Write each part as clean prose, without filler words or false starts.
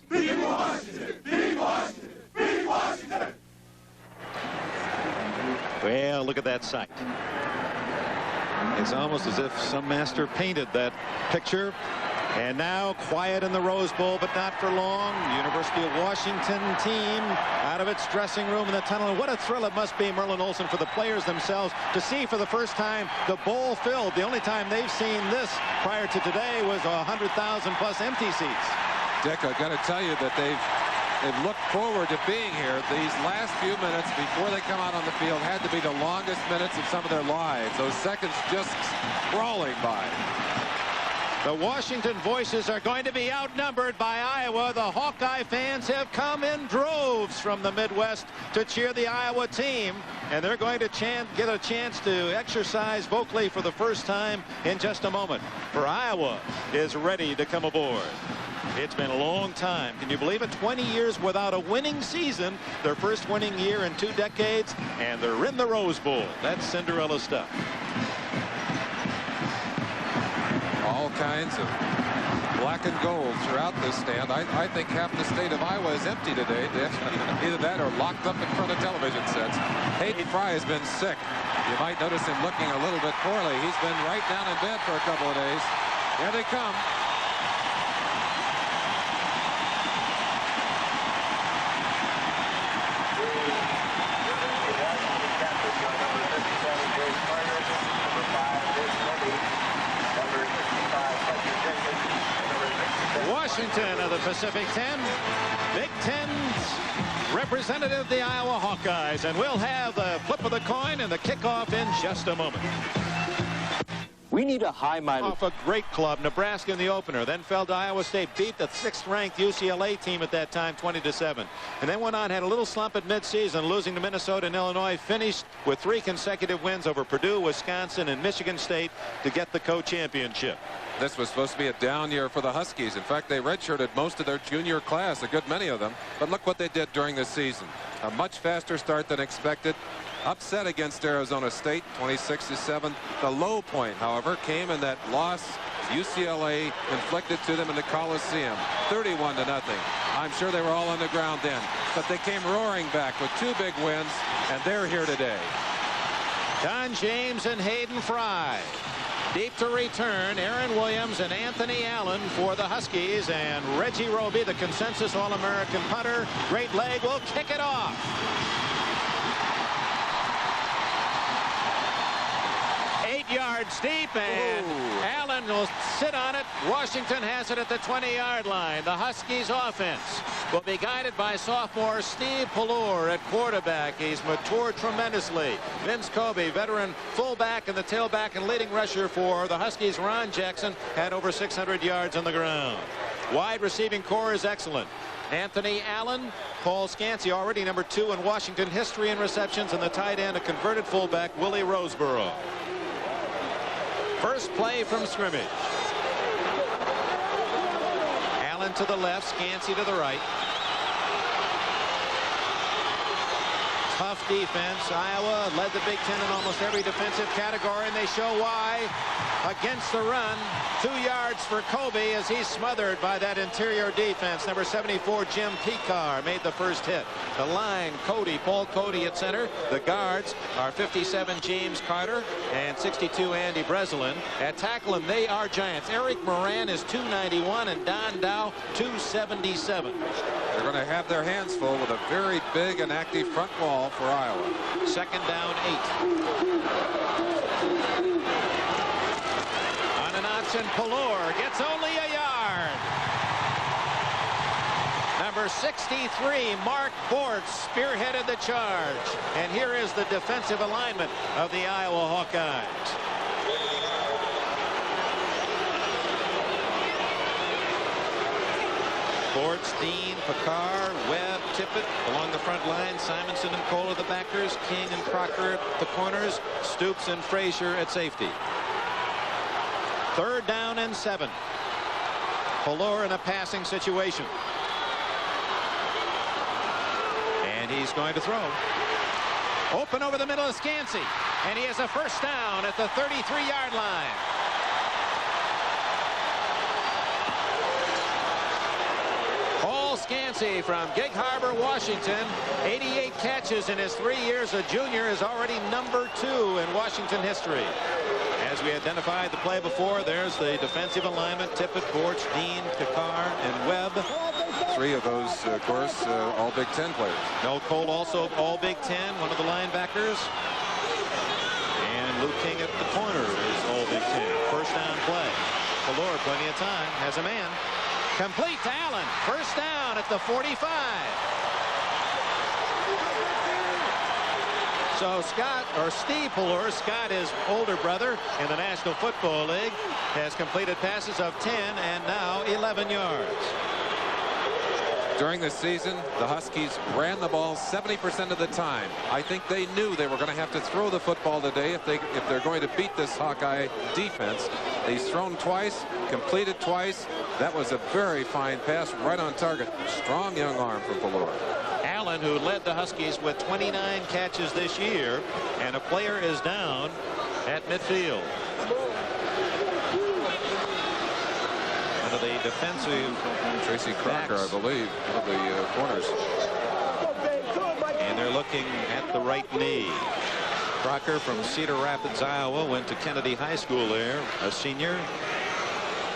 Beat Washington! Beat Washington! Beat Washington! Well, look at that sight. It's almost as if some master painted that picture. And now quiet in the Rose Bowl, but not for long. University of Washington team out of its dressing room in the tunnel. And what a thrill it must be, Merlin Olsen, for the players themselves to see for the first time the bowl filled. The only time they've seen this prior to today was 100,000 plus empty seats. Dick, I've got to tell you that they've looked forward to being here. These last few minutes before they come out on the field had to be the longest minutes of some of their lives. Those seconds just crawling by. The Washington Voices are going to be outnumbered by Iowa. The Hawkeye fans have come in droves from the Midwest to cheer the Iowa team, and they're going to get a chance to exercise vocally for the first time in just a moment. For Iowa is ready to come aboard. It's been a long time. Can you believe it? 20 years without a winning season. Their first winning year in 2 decades, and they're in the Rose Bowl. That's Cinderella stuff. All kinds of black and gold throughout this stand. I think half the state of Iowa is empty today. Either that or locked up in front of television sets. Hayden Fry has been sick. You might notice him looking a little bit poorly. He's been right down in bed for a couple of days. Here they come. Washington of the Pacific 10, Big Ten's representative, the Iowa Hawkeyes, and we'll have the flip of the coin and the kickoff in just a moment. We need a high-minded... Off a great club, Nebraska in the opener, then fell to Iowa State, beat the 6th-ranked UCLA team at that time 20-7, and then went on, had a little slump at midseason, losing to Minnesota and Illinois, finished with 3 consecutive wins over Purdue, Wisconsin, and Michigan State to get the co-championship. This was supposed to be a down year for the Huskies. In fact, they redshirted most of their junior class, a good many of them. But look what they did during this season. A much faster start than expected. Upset against Arizona State, 26-7. The low point, however, came in that loss UCLA inflicted to them in the Coliseum, 31-0. I'm sure they were all on the ground then. But they came roaring back with 2 big wins, and they're here today. Don James and Hayden Fry. Deep to return, Aaron Williams and Anthony Allen for the Huskies, and Reggie Roby, the consensus All-American punter. Great leg, will kick it off. Yards deep, and Allen will sit on it. Washington has it at the 20-yard line. The Huskies offense will be guided by sophomore Steve Pallure at quarterback. He's matured tremendously. Vince Kobe, veteran fullback, and the tailback and leading rusher for the Huskies, Ron Jackson, had over 600 yards on the ground. Wide receiving core is excellent. Anthony Allen, Paul Scansey, already number 2 in Washington history in receptions, and the tight end, a converted fullback, Willie Roseborough. First play from scrimmage. Allen to the left, Scansey to the right. Tough defense. Iowa led the Big Ten in almost every defensive category, and they show why. Against the run, 2 yards for Kobe as he's smothered by that interior defense. Number 74, Jim Pekar, made the first hit. The line, Paul Cody at center. The guards are 57, James Carter, and 62, Andy Breslin. At tackling, they are giants. Eric Moran is 291, and Don Dow, 277. They're going to have their hands full with a very big and active front wall for Iowa. Second down, 8. And Pallure gets only a yard. Number 63, Mark Bortz, spearheaded the charge. And here is the defensive alignment of the Iowa Hawkeyes. Bortz, Dean, Pekar, Webb, Tippett along the front line. Simonson and Cole are the backers. King and Crocker at the corners. Stoops and Frazier at safety. 3rd down and 7. Pallure in a passing situation. And he's going to throw. Open over the middle of Scansey. And he has a first down at the 33-yard line. Clancy from Gig Harbor, Washington. 88 catches in his 3 years. A junior is already number 2 in Washington history. As we identified the play before, there's the defensive alignment. Tippett, Borch, Dean, Kakar, and Webb. 3 of those, of course, all Big Ten players. Noel Cole, also all Big Ten, one of the linebackers. And Luke King at the corner is all Big Ten. First down play. Fuller, plenty of time, has a man. Complete to Allen. First down at the 45. So Steve Fuller, Scott, his older brother in the National Football League, has completed passes of 10 and now 11 yards. During the season, the Huskies ran the ball 70% of the time. I think they knew they were going to have to throw the football today if they're going to beat this Hawkeye defense. He's thrown twice, completed twice. That was a very fine pass, right on target. Strong young arm from Fuller. Allen, who led the Huskies with 29 catches this year, and a player is down at midfield. One of the defensive Tracy Crocker, I believe, one of the corners. And they're looking at the right knee. Crocker from Cedar Rapids, Iowa, went to Kennedy High School there, a senior,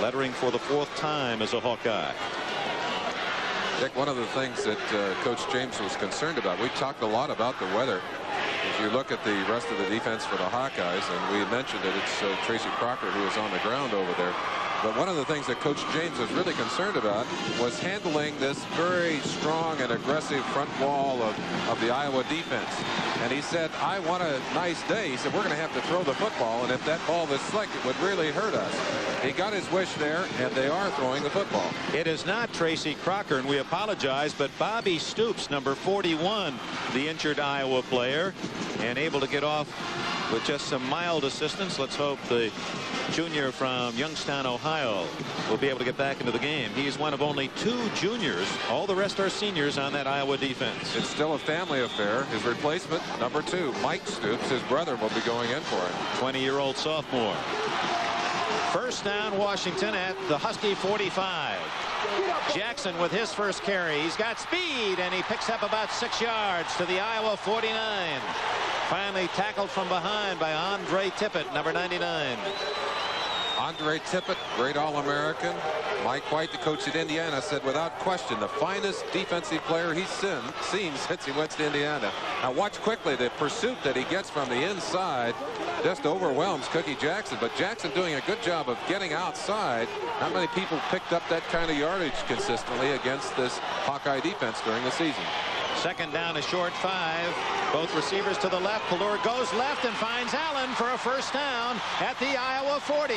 lettering for the 4th time as a Hawkeye. Dick, one of the things that Coach James was concerned about, we talked a lot about the weather. If you look at the rest of the defense for the Hawkeyes, and we mentioned it, it's Tracy Crocker who is on the ground over there. But one of the things that Coach James was really concerned about was handling this very strong and aggressive front wall of the Iowa defense. And he said, I want a nice day. He said, we're going to have to throw the football, and if that ball was slick, it would really hurt us. He got his wish there, and they are throwing the football. It is not Tracy Crocker, and we apologize, but Bobby Stoops, number 41, the injured Iowa player, and able to get off with just some mild assistance. Let's hope the junior from Youngstown, Ohio, will be able to get back into the game. He's one of only 2 juniors. All the rest are seniors on that Iowa defense. It's still a family affair. His replacement, number 2, Mike Stoops, his brother, will be going in for him. 20-year-old sophomore. First down, Washington at the Husky 45. Jackson with his first carry. He's got speed, and he picks up about 6 yards to the Iowa 49. Finally tackled from behind by Andre Tippett, number 99. Andre Tippett, great All-American. Mike White, the coach at Indiana, said without question the finest defensive player he's seen since he went to Indiana. Now watch quickly the pursuit that he gets from the inside just overwhelms Cookie Jackson, but Jackson doing a good job of getting outside. Not many people picked up that kind of yardage consistently against this Hawkeye defense during the season. Second down, a short 5. Both receivers to the left. Fuller goes left and finds Allen for a first down at the Iowa 40.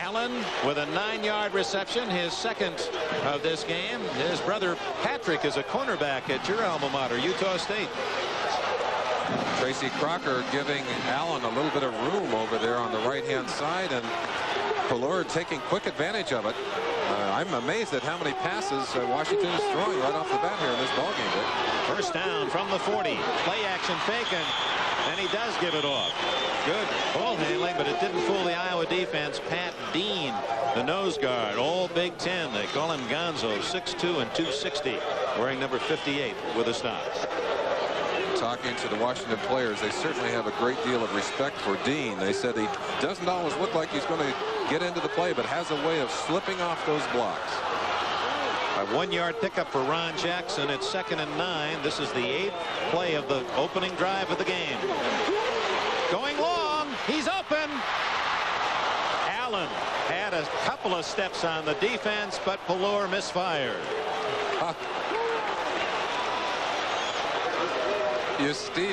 Allen with a 9-yard reception, his second of this game. His brother Patrick is a cornerback at your alma mater, Utah State. Tracy Crocker giving Allen a little bit of room over there on the right-hand side, and Fuller taking quick advantage of it. I'm amazed at how many passes Washington is throwing right off the bat here in this ballgame. First down from the 40. Play action fake, and he does give it off. Good ball handling, but it didn't fool the Iowa defense. Pat Dean, the nose guard, all Big Ten. They call him Gonzo, 6'2" and 260, wearing number 58 with a stop. Talking to the Washington players, they certainly have a great deal of respect for Dean. They said he doesn't always look like he's going to get into the play, but has a way of slipping off those blocks. A 1-yard pickup for Ron Jackson at 2nd and 9. This is the 8th play of the opening drive of the game. Going long, he's open. Allen had a couple of steps on the defense, but Fuller misfired. You see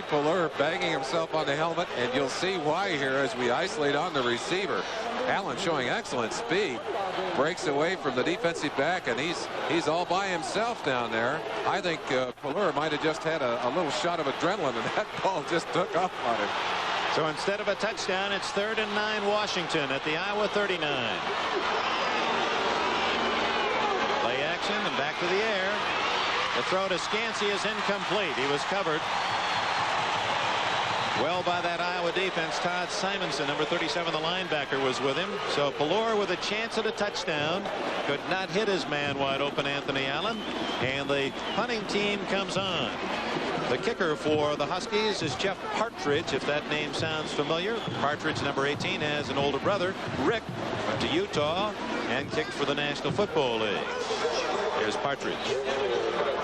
Fuller banging himself on the helmet, and you'll see why here as we isolate on the receiver. Allen showing excellent speed, breaks away from the defensive back, and he's all by himself down there. I think Fuller might have just had a little shot of adrenaline, and that ball just took off on him. So instead of a touchdown, it's 3rd and 9 Washington at the Iowa 39. Play action and back to the air. The throw to Scansey is incomplete. He was covered. well by that Iowa defense. Todd Simonson, number 37, the linebacker, was with him. So Pelor with a chance at a touchdown. Could not hit his man wide open, Anthony Allen. And the punting team comes on. The kicker for the Huskies is Jeff Partridge, if that name sounds familiar. Partridge, number 18, has an older brother, Rick, went to Utah and kicked for the National Football League. Here's Partridge.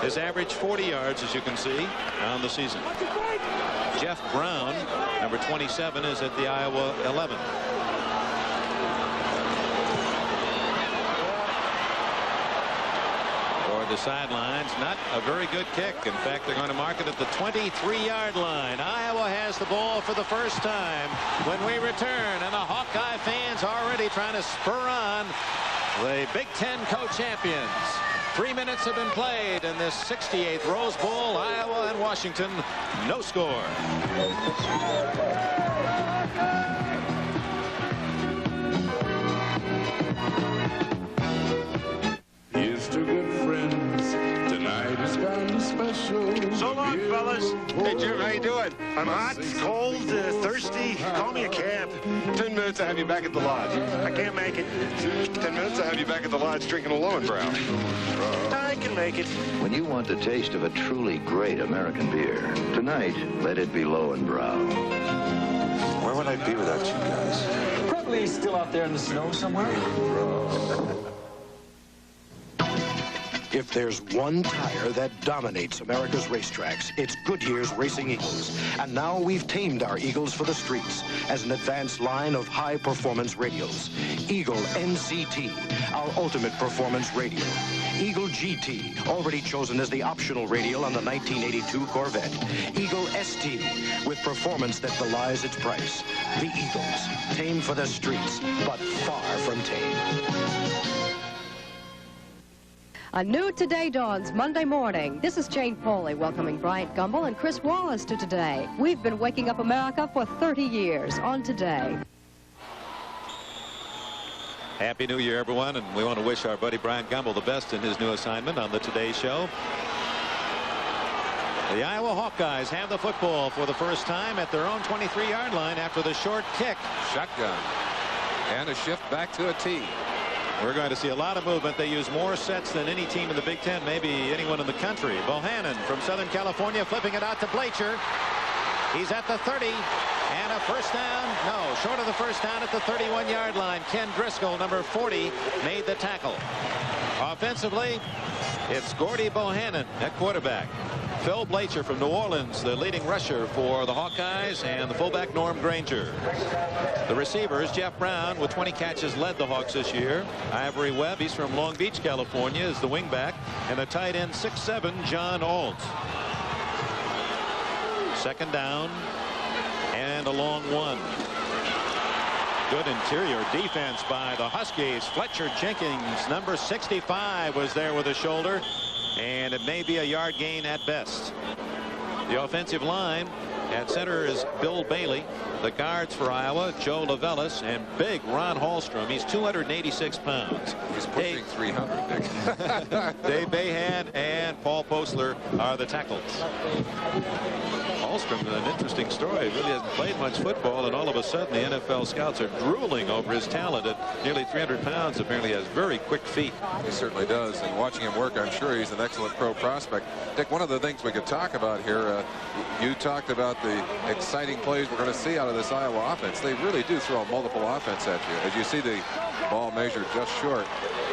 His average 40 yards, as you can see, on the season. Jeff Brown, number 27, is at the Iowa 11. The sidelines, not a very good kick. In fact, they're going to mark it at the 23-yard line. Iowa has the ball for the first time when we return, and the Hawkeye fans already trying to spur on the Big Ten co-champions. 3 minutes have been played in this 68th Rose Bowl. Iowa and Washington, no score. So long, fellas. Hey, Jim, how you doing? I'm hot, cold, thirsty. Call me a cab. 10 minutes, I'll have you back at the lodge. I can't make it. 10 minutes, I'll have you back at the lodge drinking a Lowenbrow. I can make it. When you want the taste of a truly great American beer, tonight, let it be Lowenbrow. Where would I be without you guys? Probably still out there in the snow somewhere. If there's one tire that dominates America's racetracks, it's Goodyear's Racing Eagles. And now we've tamed our Eagles for the streets as an advanced line of high-performance radials. Eagle NCT, our ultimate performance radial. Eagle GT, already chosen as the optional radial on the 1982 Corvette. Eagle ST, with performance that belies its price. The Eagles, tamed for the streets, but far from tame. A new Today dawns Monday morning. This is Jane Foley welcoming Bryant Gumbel and Chris Wallace to Today. We've been waking up America for 30 years on Today. Happy New Year, everyone, and we want to wish our buddy Bryant Gumbel the best in his new assignment on the Today Show. The Iowa Hawkeyes have the football for the first time at their own 23-yard line after the short kick. Shotgun. And a shift back to a T. We're going to see a lot of movement. They use more sets than any team in the Big Ten, maybe anyone in the country. Bohannon from Southern California flipping it out to Blacher. He's at the 30 and a first down. No, short of the first down at the 31-yard line. Ken Driscoll, number 40, made the tackle. Offensively, it's Gordy Bohannon at quarterback. Phil Blacher from New Orleans, the leading rusher for the Hawkeyes, and the fullback Norm Granger. The receivers, Jeff Brown with 20 catches, led the Hawks this year. Ivory Webb, he's from Long Beach, California, is the wingback, and the tight end 6'7", John Olds. Second down and a long one. Good interior defense by the Huskies. Fletcher Jenkins, number 65, was there with a shoulder, and it may be a yard gain at best. The offensive line at center is Bill Bailey. The guards for Iowa, Joe Lavellis, and big Ron Hallstrom. He's 286 pounds. He's pushing 300, Dick. Dave Bahan and Paul Postler are the tackles. Hallstrom, an interesting story. He really hasn't played much football, and all of a sudden the NFL scouts are drooling over his talent. At nearly 300 pounds, apparently has very quick feet. He certainly does, and watching him work, I'm sure he's an excellent pro prospect. Dick, one of the things we could talk about here, you talked about the exciting plays we're going to see out of this Iowa offense. They really do throw multiple offense at you. As you see, the ball measured just short,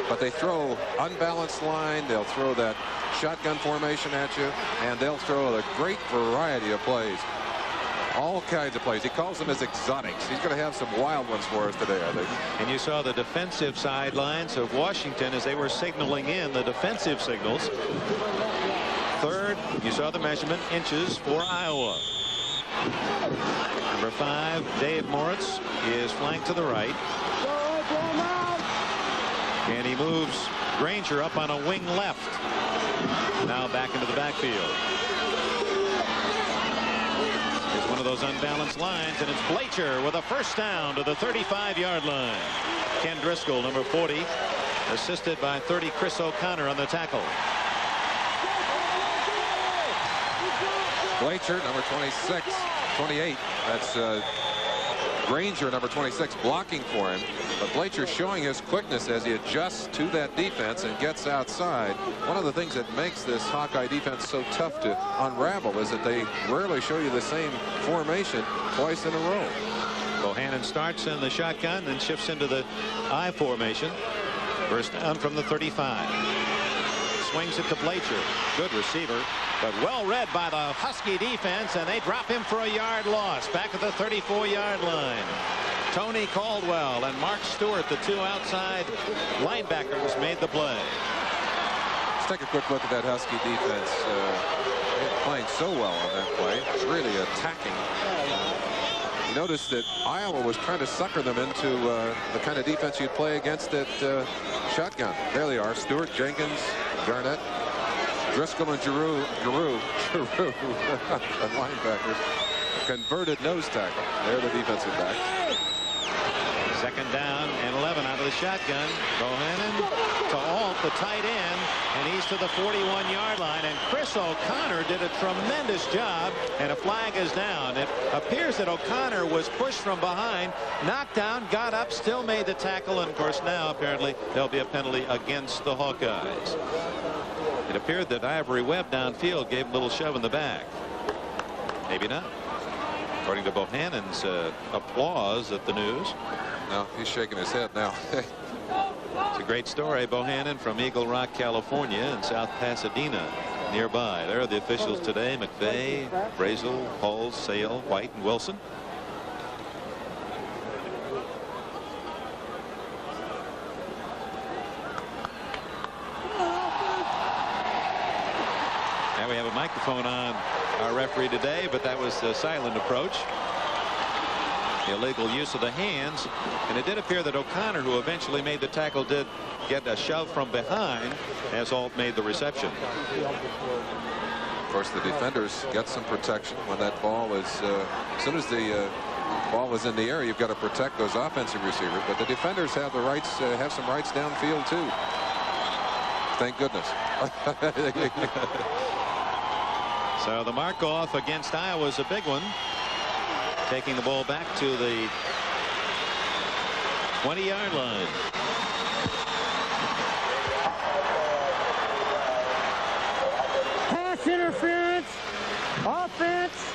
but they throw unbalanced line. They'll throw that shotgun formation at you, and they'll throw a great variety of plays. All kinds of plays. He calls them as exotics. He's going to have some wild ones for us today, I think. And you saw the defensive sidelines of Washington as they were signaling in the defensive signals. Third, you saw the measurement, inches for Iowa. Number 5, Dave Moritz, is flanked to the right. And he moves Granger up on a wing left. Now back into the backfield. It's one of those unbalanced lines, and it's Blacher with a first down to the 35-yard line. Ken Driscoll, number 40, assisted by 30 Chris O'Connor on the tackle. Blacher, number 26, 28. That's Granger, number 26, blocking for him. But Blacher showing his quickness as he adjusts to that defense and gets outside. One of the things that makes this Hawkeye defense so tough to unravel is that they rarely show you the same formation twice in a row. Bohannon starts in the shotgun, then shifts into the I formation. First down from the 35. Swings it to Blacher. Good receiver, but well read by the Husky defense, and they drop him for a yard loss back at the 34-yard line. Tony Caldwell and Mark Stewart, the two outside linebackers, made the play. Let's take a quick look at that Husky defense. Playing so well on that play. Really attacking. You notice that Iowa was trying to sucker them into the kind of defense you'd play against at shotgun. There they are. Stewart, Jenkins, Garnett, Driscoll, and Giroux, the linebackers. Converted nose tackle. They're the defensive back. Second down and 11 out of the shotgun. Bohannon to Alt, the tight end, and he's to the 41-yard line. And Chris O'Connor did a tremendous job, and a flag is down. It appears that O'Connor was pushed from behind, knocked down, got up, still made the tackle, and of course now apparently there'll be a penalty against the Hawkeyes. It appeared that Ivory Webb downfield gave him a little shove in the back. Maybe not. According to Bohannon's applause at the news. No, he's shaking his head now. It's a great story. Bohannon from Eagle Rock, California, and South Pasadena nearby. There are the officials today: McVeigh, Brazel, Hull, Sale, White, and Wilson. Now we have a microphone on our referee today, but that was a silent approach. Illegal use of the hands, and it did appear that O'Connor, who eventually made the tackle, did get a shove from behind as Alt made the reception. Of course, the defenders get some protection when that ball is as soon as the ball is in the air, you've got to protect those offensive receivers, but the defenders have the rights, have some rights downfield too. Thank goodness. So the mark off against Iowa is a big one. Taking the ball back to the 20-yard line. Pass interference, offense,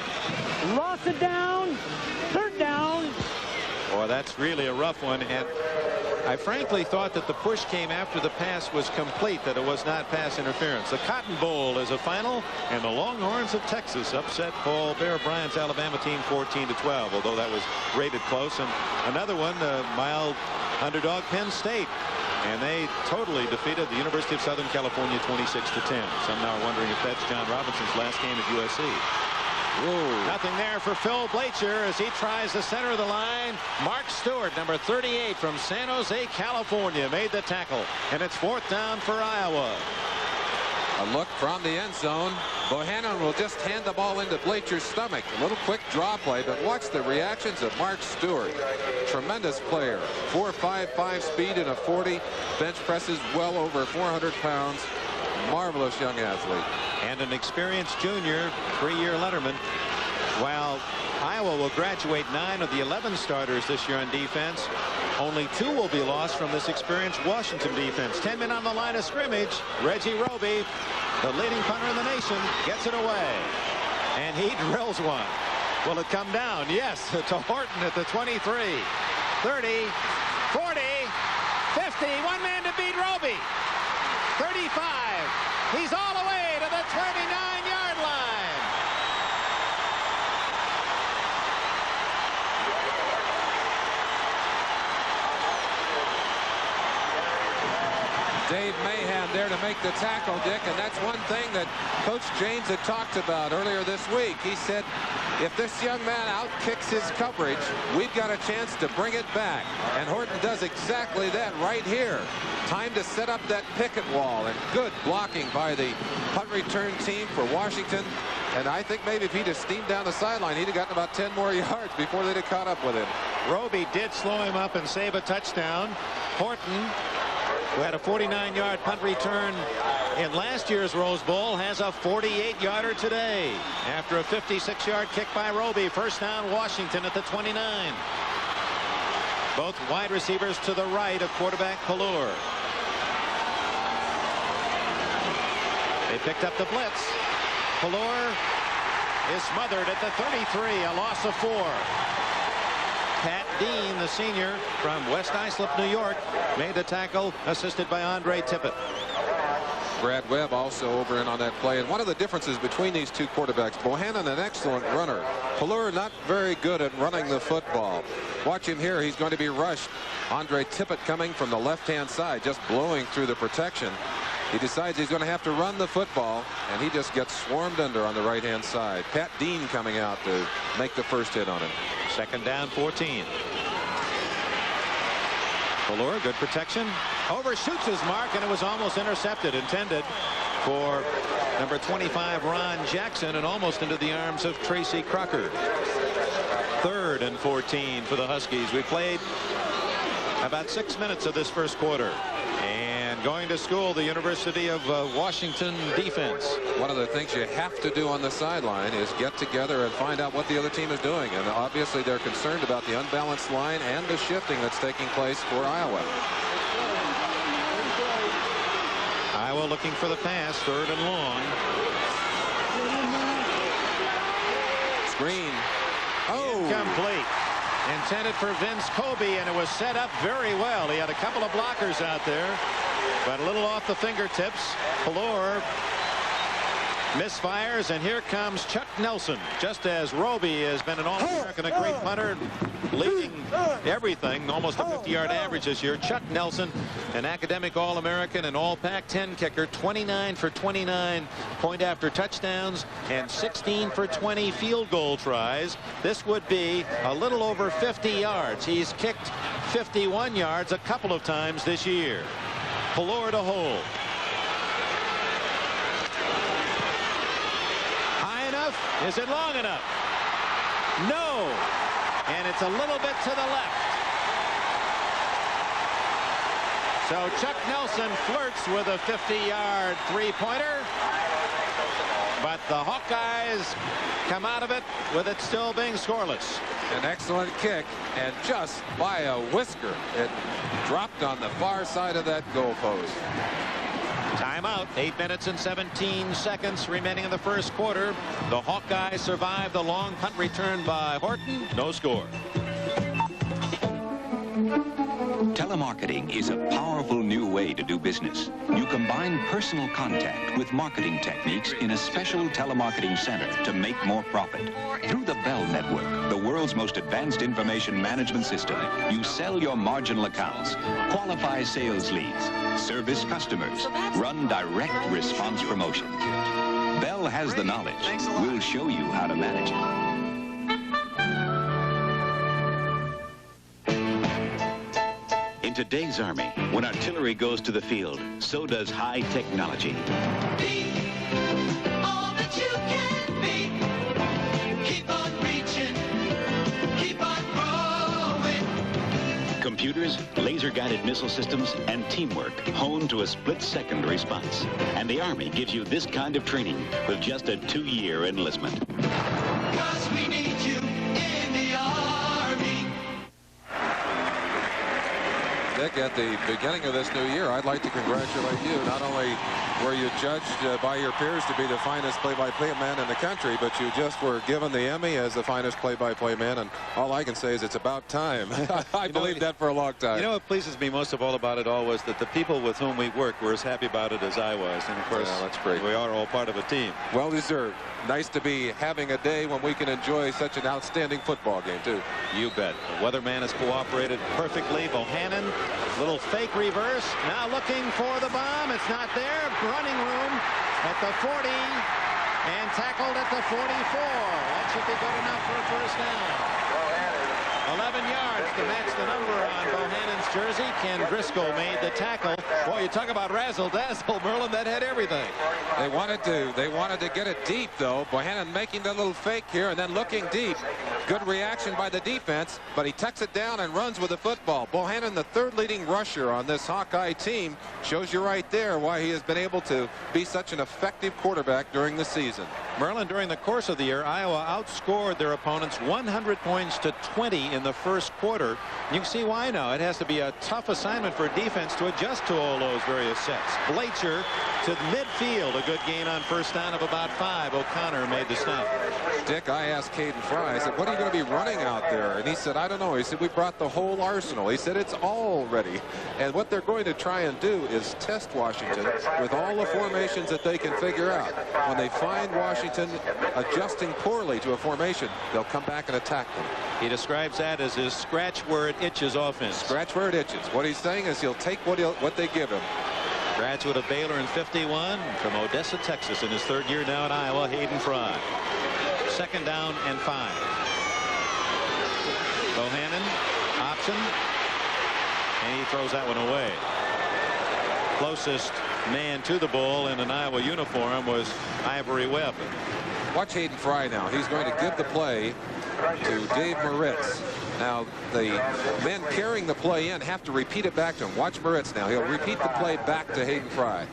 loss of down, third down. Boy, that's really a rough one, and I frankly thought that the push came after the pass was complete, that it was not pass interference. The Cotton Bowl is a final, and the Longhorns of Texas upset Paul Bear Bryant's Alabama team 14-12, although that was rated close. And another one, mild underdog Penn State, and they totally defeated the University of Southern California 26-10. Some now are wondering if that's John Robinson's last game at USC. Whoa. Nothing there for Phil Blacher as he tries the center of the line. Mark Stewart, number 38 from San Jose, California, made the tackle, and it's fourth down for Iowa. A look from the end zone. Bohannon will just hand the ball into Blacher's stomach. A little quick draw play, but watch the reactions of Mark Stewart. Tremendous player. 4.55 speed in a 40. Bench presses well over 400 pounds. Marvelous young athlete. And an experienced junior, 3-year letterman. While Iowa will graduate 9 of the 11 starters this year on defense, only 2 will be lost from this experienced Washington defense. 10 men on the line of scrimmage. Reggie Roby, the leading punter in the nation, gets it away. And he drills one. Will it come down? Yes, to Horton at the 23. 30, 40, 50. One man to beat Roby. 35. He's all the way to the 29-yard line. Dave Mahan there to make the tackle, Dick, and that's one thing that Coach James had talked about earlier this week. He said, if this young man outkicks his coverage, we've got a chance to bring it back. And Horton does exactly that right here. Time to set up that picket wall, and good blocking by the punt return team for Washington. And I think maybe if he'd have steamed down the sideline, he'd have gotten about 10 more yards before they'd have caught up with him. Roby did slow him up and save a touchdown. Horton, who had a 49-yard punt return in last year's Rose Bowl, has a 48-yarder today after a 56-yard kick by Roby. First down, Washington at the 29. Both wide receivers to the right of quarterback Pelluer. They picked up the blitz. Pelluer is smothered at the 33, a loss of 4. Pat Dean, the senior from West Islip, New York, made the tackle, assisted by Andre Tippett. Brad Webb also over in on that play. And one of the differences between these two quarterbacks, Bohannon an excellent runner. Pelluer not very good at running the football. Watch him here. He's going to be rushed. Andre Tippett coming from the left-hand side, just blowing through the protection. He decides he's going to have to run the football, and he just gets swarmed under on the right-hand side. Pat Dean coming out to make the first hit on him. Second down, 14. Pelluer, good protection. Overshoots his mark, and it was almost intercepted. Intended for number 25, Ron Jackson, and almost into the arms of Tracy Crocker. 3rd and 14 for the Huskies. We played about 6 minutes of this first quarter. And going to school, the University of Washington defense. One of the things you have to do on the sideline is get together and find out what the other team is doing. And obviously they're concerned about the unbalanced line and the shifting that's taking place for Iowa. Iowa looking for the pass, 3rd and long. Screen. Oh! Incomplete. Intended for Vince Kobe, and it was set up very well. He had a couple of blockers out there, but a little off the fingertips. Pelluer misfires, and here comes Chuck Nelson. Just as Roby has been an All-American, a great punter, leading everything, almost a 50-yard average this year. Chuck Nelson, an academic All-American and All Pac-10 kicker, 29 for 29 point after touchdowns and 16 for 20 field goal tries. This would be a little over 50 yards. He's kicked 51 yards a couple of times this year. Pelluer to hold. Is it long enough? No. And it's a little bit to the left. So Chuck Nelson flirts with a 50-yard three-pointer. But the Hawkeyes come out of it with it still being scoreless. An excellent kick, and just by a whisker, it dropped on the far side of that goalpost. Timeout. 8 minutes and 17 seconds remaining in the first quarter. The Hawkeyes survive the long punt return by Horton. No score. Telemarketing is a powerful new way to do business. You combine personal contact with marketing techniques in a special telemarketing center to make more profit. Through the Bell Network, the world's most advanced information management system, you sell your marginal accounts, qualify sales leads, service customers, run direct response promotion. Bell has the knowledge. We'll show you how to manage it. In today's Army, when artillery goes to the field, so does high technology. Be all that you can be. Keep on reaching. Keep on growing. Computers, laser-guided missile systems, and teamwork honed to a split-second response. And the Army gives you this kind of training with just a 2-year enlistment. 'Cause we need you in the Army. Dick, at the beginning of this new year, I'd like to congratulate you. Not only were you judged by your peers to be the finest play-by-play man in the country, but you just were given the Emmy as the finest play-by-play man, and all I can say is it's about time. I believed that for a long time. You know what pleases me most of all about it all was that the people with whom we worked were as happy about it as I was, and of course, yeah, that's great. We are all part of a team. Well deserved. Nice to be having a day when we can enjoy such an outstanding football game, too. You bet. The weatherman has cooperated perfectly. Bohannon, little fake reverse. Now looking for the bomb. It's not there. Running room at the 40 and tackled at the 44. That should be good enough for a first down. 11 yards to match the number on Bohannon's jersey. Ken Driscoll made the tackle. Boy, you talk about razzle-dazzle, Merlin. That had everything. They wanted to get it deep, though. Bohannon making the little fake here and then looking deep. Good reaction by the defense, but he tucks it down and runs with the football. Bohannon, the third leading rusher on this Hawkeye team, shows you right there why he has been able to be such an effective quarterback during the season. Merlin, during the course of the year, Iowa outscored their opponents 100 points to 20 in the first quarter. You can see why now. It has to be a tough assignment for defense to adjust to all those various sets. Blacher to midfield, a good gain on first down of about 5. O'Connor made the stop. Dick, I asked Caden Fry, I said, what are you going to be running out there? And he said, I don't know. He said, we brought the whole arsenal. He said, it's all ready. And what they're going to try and do is test Washington with all the formations that they can figure out. When they find Washington adjusting poorly to a formation, they'll come back and attack them. He describes that as his scratch where it itches offense. Scratch where it itches. What he's saying is he'll take what they give him. Graduate of Baylor in '51 from Odessa, Texas, in his third year now at Iowa, Hayden Fry. 2nd down and 5. Bohannon, option, and he throws that one away. Closest man to the ball in an Iowa uniform was Ivory Webb. Watch Hayden Fry now. He's going to give the play to Dave Moritz. Now, the men carrying the play in have to repeat it back to him. Watch Moritz now. He'll repeat the play back to Hayden Fry.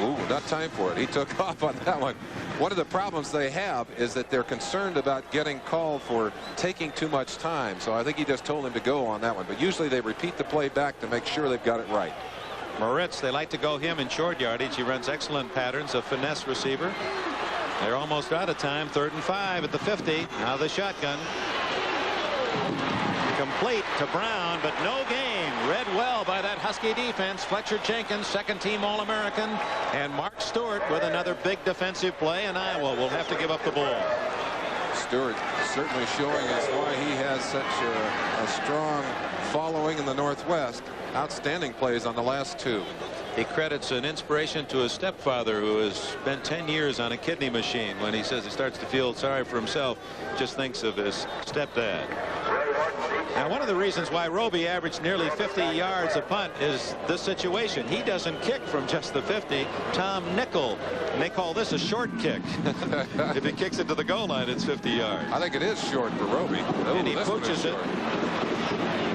Ooh, not time for it. He took off on that one. One of the problems they have is that they're concerned about getting called for taking too much time. So I think he just told him to go on that one. But usually they repeat the play back to make sure they've got it right. Moritz, they like to go him in short yardage. He runs excellent patterns, a finesse receiver. They're almost out of time. 3rd and 5 at the 50. Now the shotgun. Complete to Brown, but no gain. Read well by that Husky defense. Fletcher Jenkins, second-team All-American, and Mark Stewart with another big defensive play, and Iowa will have to give up the ball. Stewart certainly showing us why he has such a strong following in the Northwest. Outstanding plays on the last 2. He credits an inspiration to his stepfather, who has spent 10 years on a kidney machine. When he says he starts to feel sorry for himself, just thinks of his stepdad. Now, one of the reasons why Roby averaged nearly 50 yards a punt is this situation. He doesn't kick from just the 50. Tom Nickel, and they call this a short kick. If he kicks it to the goal line, it's 50 yards. I think it is short for Roby. And he pooches it.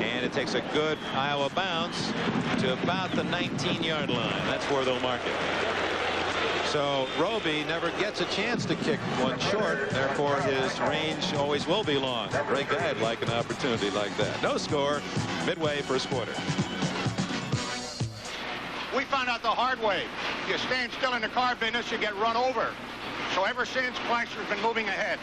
And it takes a good Iowa bounce to about the 19-yard line. That's where they'll mark it. So Roby never gets a chance to kick one short. Therefore, his range always will be long. Greg I'd like an opportunity like that. No score. Midway, first quarter. We found out the hard way. You stand still in the car business, you get run over. So ever since, Chrysler's been moving ahead.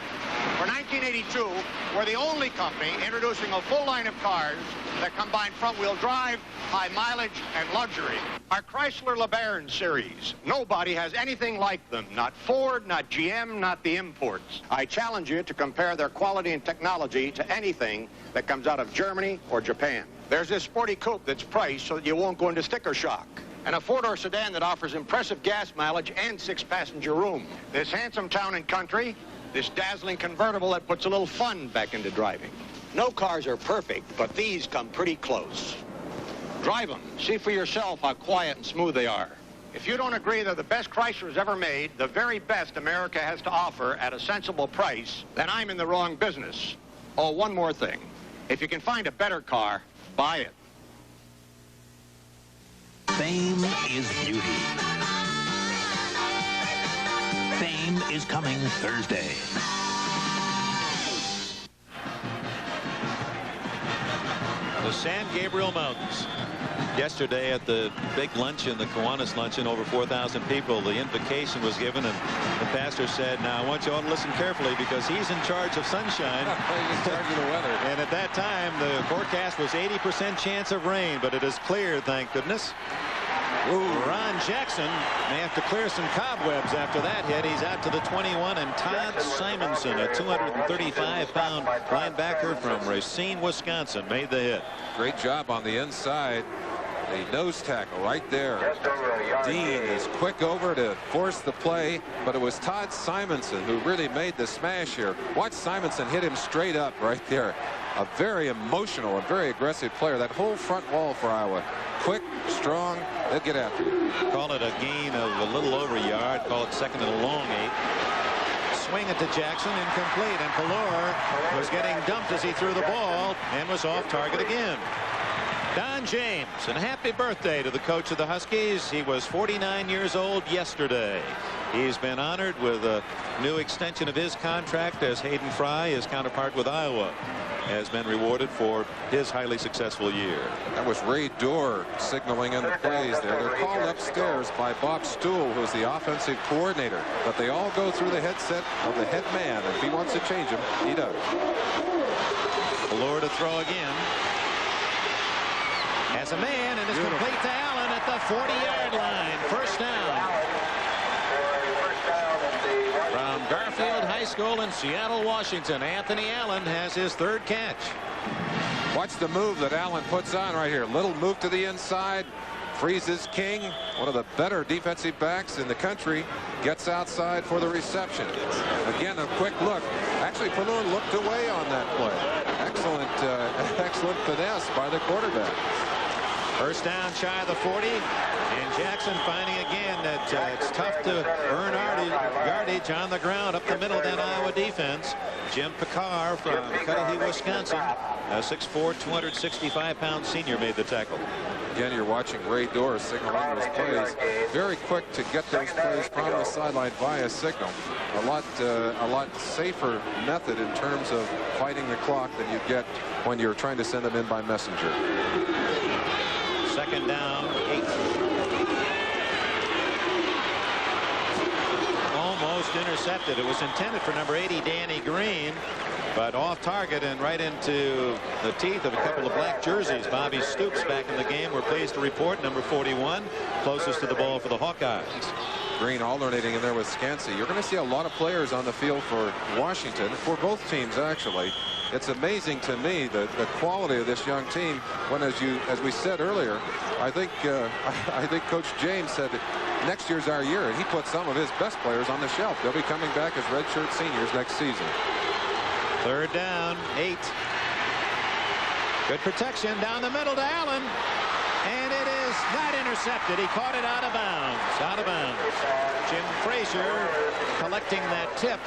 For 1982, we're the only company introducing a full line of cars that combine front-wheel drive, high mileage, and luxury. Our Chrysler LeBaron series. Nobody has anything like them. Not Ford, not GM, not the imports. I challenge you to compare their quality and technology to anything that comes out of Germany or Japan. There's this sporty coupe that's priced so that you won't go into sticker shock. And a four-door sedan that offers impressive gas mileage and 6-passenger room. This handsome town and country, this dazzling convertible that puts a little fun back into driving. No cars are perfect, but these come pretty close. Drive them. See for yourself how quiet and smooth they are. If you don't agree they're the best Chrysler's ever made, the very best America has to offer at a sensible price, then I'm in the wrong business. Oh, one more thing. If you can find a better car, buy it. Fame is beauty. Fame is coming Thursday. The San Gabriel Mountains. Yesterday at the big luncheon, the Kiwanis luncheon, over 4,000 people, the invocation was given, and the pastor said, now I want you all to listen carefully because he's in charge of sunshine. He's in charge of the weather. And at that time, the forecast was 80% chance of rain, but it is clear, thank goodness. Ooh. Ron Jackson may have to clear some cobwebs after that hit. He's out to the 21, and Todd Simonson, a 235-pound linebacker from Racine, Wisconsin, made the hit. Great job on the inside. The nose tackle right there. Dean is quick over to force the play, but it was Todd Simonson who really made the smash here. Watch Simonson hit him straight up right there. A very emotional and very aggressive player. That whole front wall for Iowa. Quick, strong, they'll get after it. Call it a gain of a little over a yard. Call it second and a long 8. swing it to Jackson, incomplete, and Pallure was getting dumped as he threw the ball and was off target again. Don James, and happy birthday to the coach of the Huskies. He was 49 years old yesterday. He's been honored with a new extension of his contract as Hayden Fry, his counterpart with Iowa, has been rewarded for his highly successful year. That was Ray Dorr signaling in the plays there. They're called upstairs by Bob Stuhl, who's the offensive coordinator. But they all go through the headset of the head man. If he wants to change them, he does. Pallure to throw again. Has a man, and it's complete to Allen at the 40-yard line. First down. From Garfield High School in Seattle, Washington, Anthony Allen has his third catch. Watch the move that Allen puts on right here. Little move to the inside. Freezes King, one of the better defensive backs in the country, gets outside for the reception. Again, a quick look. Actually, Pallure looked away on that play. Excellent finesse by the quarterback. First down shy of the 40, and Jackson finding again that it's tough to earn yardage on the ground up the middle of that Iowa defense. Jim Picard from Cudahy, Wisconsin, a 6'4", 265-pound senior, made the tackle. Again, you're watching Ray Dorr signaling those plays. Very quick to get those plays from the sideline via signal. A lot safer method in terms of fighting the clock than you get when you're trying to send them in by messenger. Second down, 8. Almost intercepted. It was intended for number 80, Danny Green, but off target and right into the teeth of a couple of black jerseys. Bobby Stoops back in the game. We're pleased to report number 41, closest to the ball for the Hawkeyes. Green alternating in there with Scansey. You're going to see a lot of players on the field for Washington, for both teams actually. It's amazing to me the quality of this young team. When, as we said earlier, I think Coach James said that next year's our year, and he put some of his best players on the shelf. They'll be coming back as redshirt seniors next season. Third down, 8. Good protection down the middle to Allen, and it is not intercepted. He caught it out of bounds. Out of bounds. Jim Frazier collecting that tip,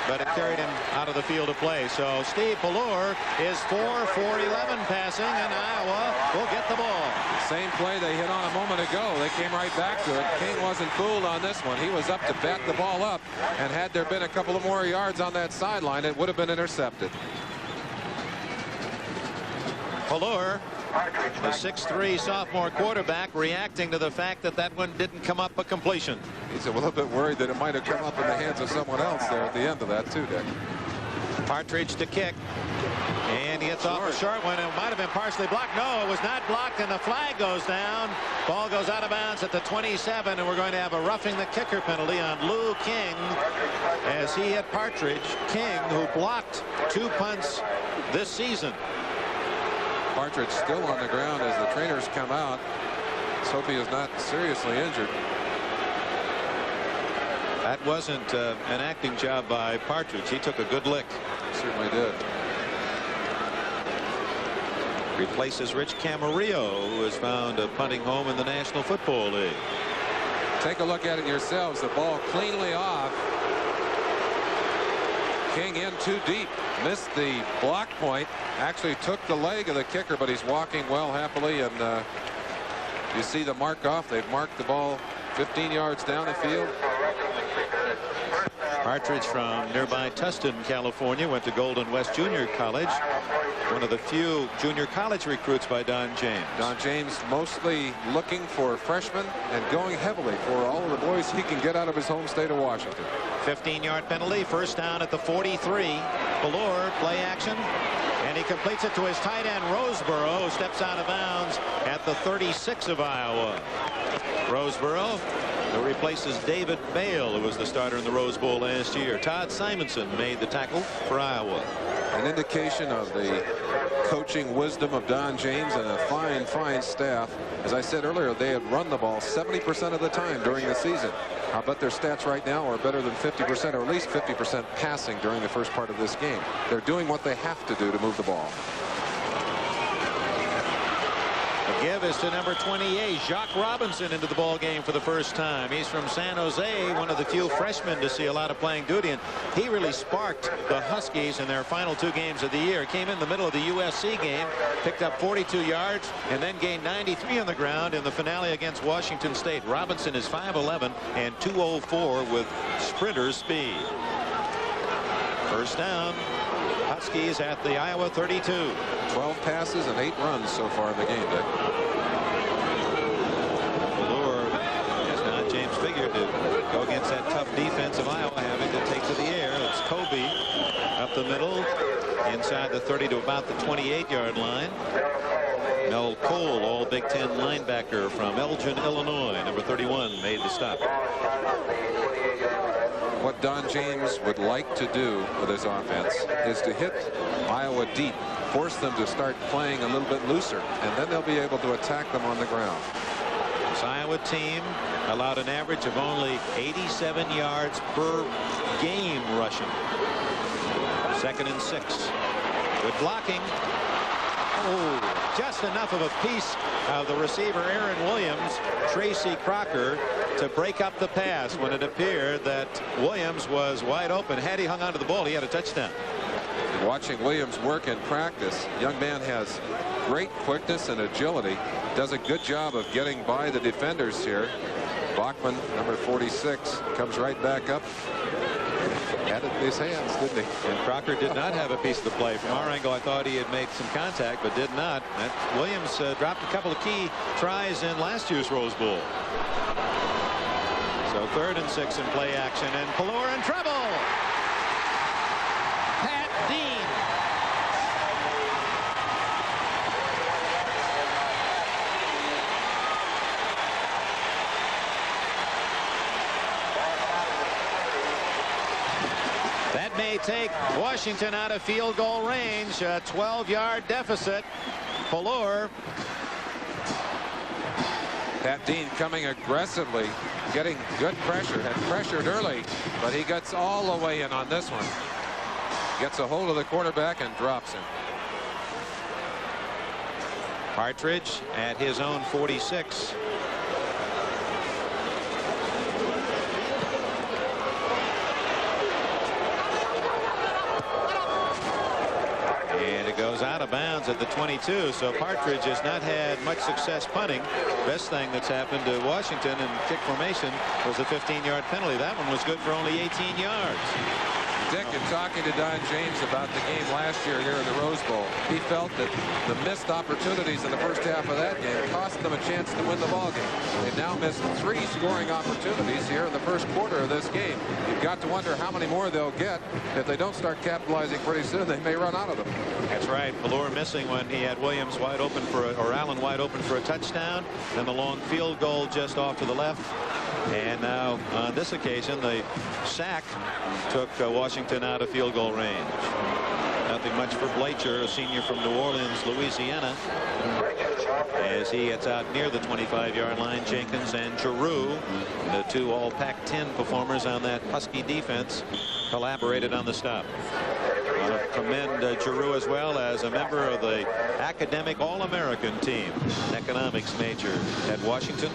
but it carried him out of the field of play. So Steve Pallure is 4 for 11 passing, and Iowa will get the ball. Same play they hit on a moment ago. They came right back to it. King wasn't fooled on this one. He was up to bat the ball up, and had there been a couple of more yards on that sideline, it would have been intercepted. Pallure, the 6'3" sophomore quarterback, reacting to the fact that that one didn't come up a completion. He's a little bit worried that it might have come up in the hands of someone else there at the end of that too, Dick. Partridge to kick, and he gets off a short one. It might have been partially blocked. No, it was not blocked, and the flag goes down. Ball goes out of bounds at the 27, and we're going to have a roughing the kicker penalty on Lou King as he hit Partridge. King, who blocked 2 punts this season. Partridge still on the ground as the trainers come out. Let's hope he is not seriously injured. That wasn't an acting job by Partridge. He took a good lick. Certainly did. Replaces Rich Camarillo, who has found a punting home in the National Football League. Take a look at it yourselves. The ball cleanly off. King in too deep. Missed the block point. Actually took the leg of the kicker, but he's walking well happily, and you see the mark off. They've marked the ball 15 yards down the field. Partridge from nearby Tustin, California, went to Golden West Junior College. One of the few junior college recruits by Don James. Don James mostly looking for freshmen and going heavily for all of the boys he can get out of his home state of Washington. 15-yard penalty, first down at the 43. Pallure, play action, and he completes it to his tight end Roseboro, who steps out of bounds at the 36 of Iowa. Roseboro, who replaces David Bale, who was the starter in the Rose Bowl last year. Todd Simonson made the tackle for Iowa. An indication of the coaching wisdom of Don James and a fine staff. As I said earlier, they had run the ball 70% of the time during the season. I bet their stats right now are better than 50%, or at least 50% passing during the first part of this game. They're doing what they have to do to move the ball. Give is to number 28, Jacques Robinson, into the ball game for the first time. He's from San Jose, one of the few freshmen to see a lot of playing duty, and he really sparked the Huskies in their final 2 games of the year. Came in the middle of the USC game, picked up 42 yards, and then gained 93 on the ground in the finale against Washington State. Robinson is 5'11" and 204 with sprinter speed. First down, Huskies at the Iowa 32. 12 passes and 8 runs so far in the game, Dick. Ballure has not, James figured, to go against that tough defense of Iowa, having to take to the air. It's Kobe up the middle, inside the 30 to about the 28-yard line. Mel Cole, all Big Ten linebacker from Elgin, Illinois, number 31, made the stop. What Don James would like to do with his offense is to hit Iowa deep, force them to start playing a little bit looser, and then they'll be able to attack them on the ground. This Iowa team allowed an average of only 87 yards per game rushing. 2nd and 6. Good blocking. Oh, just enough of a piece of the receiver Aaron Williams, Tracy Crocker, to break up the pass when it appeared that Williams was wide open. Had he hung onto the ball, he had a touchdown. Watching Williams work in practice, young man has great quickness and agility, does a good job of getting by the defenders here. Bachman, number 46, comes right back up. Had it in his hands, didn't he? And Crocker did not have a piece of the play. From our angle, I thought he had made some contact, but did not. Williams dropped a couple of key tries in last year's Rose Bowl. So 3rd and 6 in play action, and Ballure in trouble. Pat Dean. That may take Washington out of field goal range. A 12-yard deficit. Ballure. Pat Dean coming aggressively, getting good pressure, had pressured early, but he gets all the way in on this one. Gets a hold of the quarterback and drops him. Partridge at his own 46. Goes out of bounds at the 22, so Partridge has not had much success punting. Best thing that's happened to Washington in kick formation was a 15-yard penalty. That one was good for only 18 yards. Dick, in talking to Don James about the game last year here in the Rose Bowl, he felt that the missed opportunities in the first half of that game cost them a chance to win the ball game. They now missed 3 scoring opportunities here in the first quarter of this game. You've got to wonder how many more they'll get. If they don't start capitalizing pretty soon, they may run out of them. That's right. Ballure missing when he had Williams wide open for or Allen wide open for a touchdown. Then the long field goal just off to the left. And now on this occasion, the sack took Washington out of field goal range. Nothing much for Blacher, a senior from New Orleans, Louisiana, as he gets out near the 25-yard line. Jenkins and Giroux, the 2 all Pac-10 performers on that Husky defense, collaborated on the stop. I want to commend Giroux as well as a member of the academic All-American team, economics major at Washington.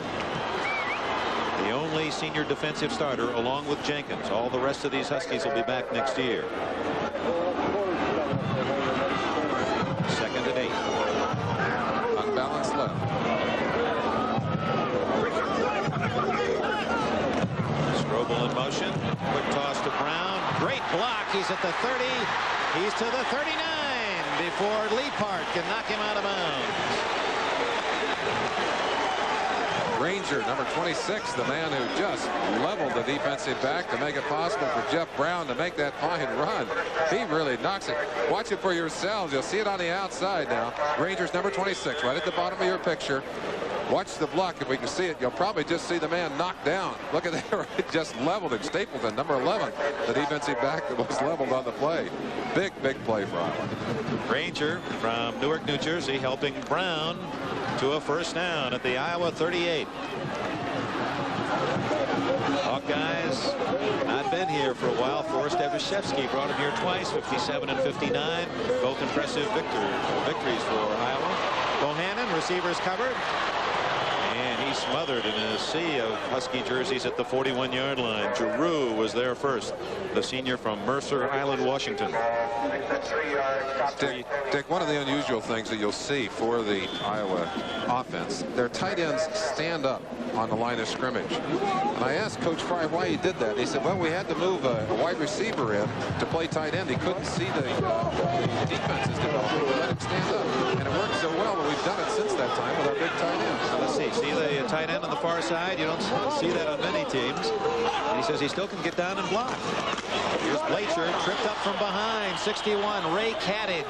The only senior defensive starter along with Jenkins. All the rest of these Huskies will be back next year. 2nd and 8. Unbalanced left. Strobel in motion. Quick toss to Brown. Great block. He's at the 30. He's to the 39 before Leapart can knock him out of bounds. Ranger, number 26, the man who just leveled the defensive back to make it possible for Jeff Brown to make that fine run. He really knocks it. Watch it for yourselves. You'll see it on the outside now. Rangers number 26 right at the bottom of your picture. Watch the block. If we can see it, you'll probably just see the man knocked down. Look at that. It just leveled him. Stapleton, number 11, the defensive back that was leveled on the play. Big play for Iowa. Ranger from Newark, New Jersey, helping Brown to a first down at the Iowa 38. Hawkeyes not been here for a while. Forrest Evashevsky brought him here twice, 57 and 59. Both impressive victories for Iowa. Bohannon receivers covered. And he smothered in a sea of Husky jerseys at the 41-yard line. Giroux was there first, the senior from Mercer Island, Washington. Dick, one of the unusual things that you'll see for the Iowa offense, their tight ends stand up on the line of scrimmage. And I asked Coach Fry why he did that. He said, well, we had to move a wide receiver in to play tight end. He couldn't see the defenses developing. We let him stand up. And it worked so well that we've done it since that time with our big tight ends. So let's see. See the tight end on the far side? You don't see that on many teams. And he says he still can get down and block. Here's Blacher, tripped up from behind. 61, Ray Kadich.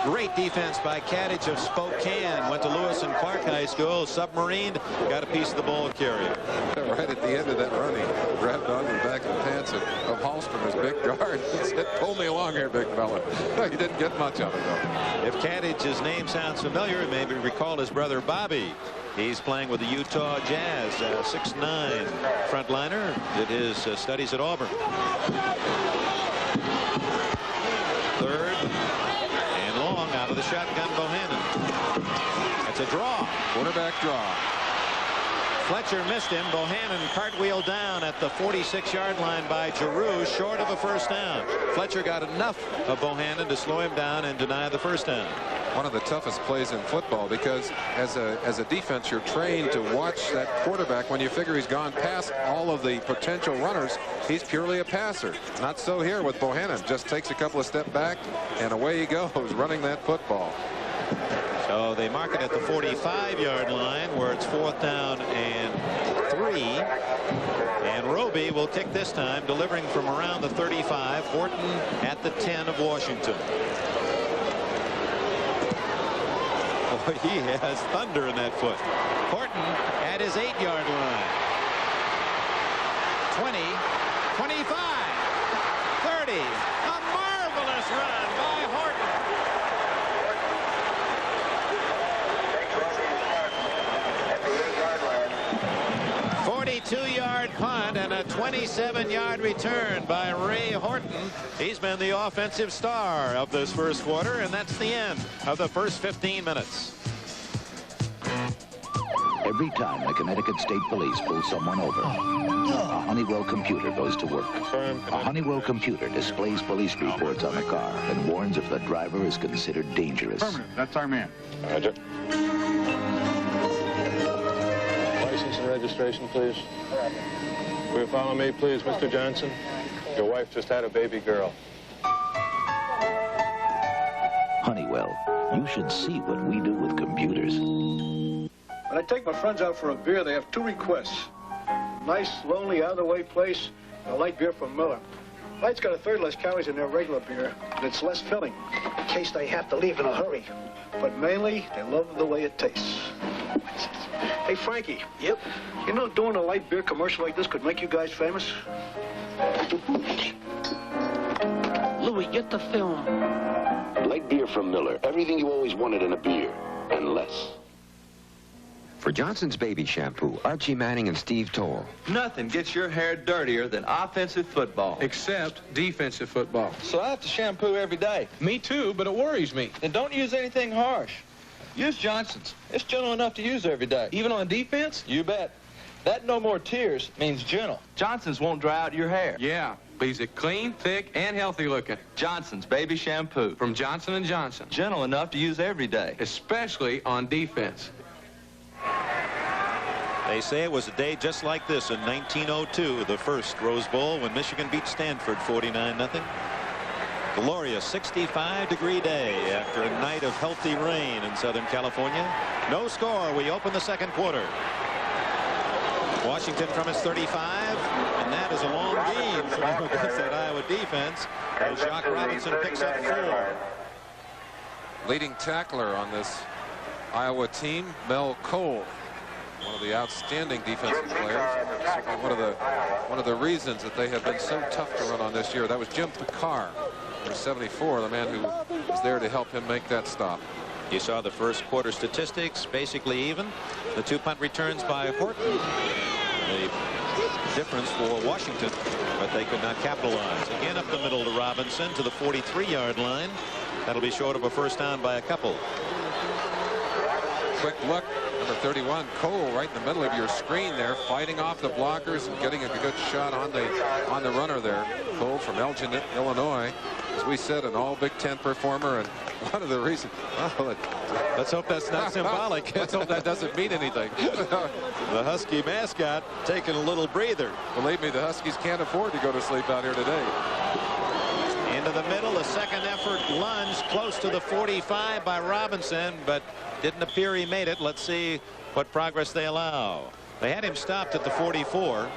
Great defense by Kadich of Spokane. Went to Lewis and Clark High School. Submarined, got a piece of the ball carrier. Right at the end of that run, he grabbed onto the back of the pants of Hallstrom, his big guard. He said, pull me along here, big fella. He didn't get much of it, though. If Kadich's name sounds familiar, maybe recall his brother Bobby. He's playing with the Utah Jazz, 6'9" frontliner. Did his studies at Auburn. Third and long out of the shotgun, Bohannon. That's a draw. Quarterback draw. Fletcher missed him. Bohannon cartwheeled down at the 46-yard line by Giroux, short of a first down. Fletcher got enough of Bohannon to slow him down and deny the first down. One of the toughest plays in football, because as a defense, you're trained to watch that quarterback. When you figure he's gone past all of the potential runners, he's purely a passer. Not so here with Bohannon. Just takes a couple of steps back and away he goes, running that football. So they mark it at the 45-yard line, where it's 4th down and 3. And Roby will kick this time, delivering from around the 35. Horton at the 10 of Washington. Boy, he has thunder in that foot. Horton at his 8-yard line. 20, 25, 30. A marvelous run by Horton. 42-yard punt and a 27-yard return by Ray Horton. He's been the offensive star of this first quarter, and that's the end of the first 15 minutes. Every time the Connecticut State Police pulls someone over, a Honeywell computer goes to work. A Honeywell computer displays police reports on the car and warns if the driver is considered dangerous. Affirmative. That's our man. Roger. License and registration, please. Will you follow me, please, Mr. Johnson? Your wife just had a baby girl. Honeywell, you should see what we do with computers. When I take my friends out for a beer, they have 2 requests. Nice, lonely, out-of-the-way place, and a light beer from Miller. Light's got a third less calories than their regular beer, and it's less filling, in case they have to leave in a hurry. But mainly, they love the way it tastes. Hey, Frankie. Yep? You know doing a light beer commercial like this could make you guys famous? Louis, get the film. Light beer from Miller. Everything you always wanted in a beer, and less. For Johnson's baby shampoo, Archie Manning and Steve Toll. Nothing gets your hair dirtier than offensive football. Except defensive football. So I have to shampoo every day. Me too, but it worries me. Then don't use anything harsh. Use Johnson's. It's gentle enough to use every day. Even on defense? You bet. That no more tears means gentle. Johnson's won't dry out your hair. Yeah, leaves it clean, thick, and healthy looking. Johnson's baby shampoo. From Johnson & Johnson. Gentle enough to use every day. Especially on defense. They say it was a day just like this in 1902, the first Rose Bowl, when Michigan beat Stanford 49-0. Glorious 65-degree day after a night of healthy rain in Southern California. No score. We open the second quarter. Washington from his 35, and that is a long gain against that Iowa defense. As Jacques Robinson picks up 4. Leading tackler on this Iowa team, Mel Cole, one of the outstanding defensive players. Certainly one of the reasons that they have been so tough to run on this year. That was Jim Picard, number 74, the man who was there to help him make that stop. You saw the first quarter statistics, basically even. The 2 punt returns by Horton. The difference for Washington, but they could not capitalize. Again up the middle to Robinson to the 43-yard line. That'll be short of a first down by a couple. quick look. Number 31, Cole, right in the middle of your screen there, fighting off the blockers and getting a good shot on the runner there. Cole from Elgin, Illinois. As we said, an all Big Ten performer, and one of the reasons. Oh, let's hope that's not symbolic. Let's hope that doesn't mean anything. The Husky mascot taking a little breather. Believe me, the Huskies can't afford to go to sleep out here today. Into the middle, a second effort lunge close to the 45 by Robinson, but didn't appear he made it. Let's see what progress they allow. They had him stopped at the 44.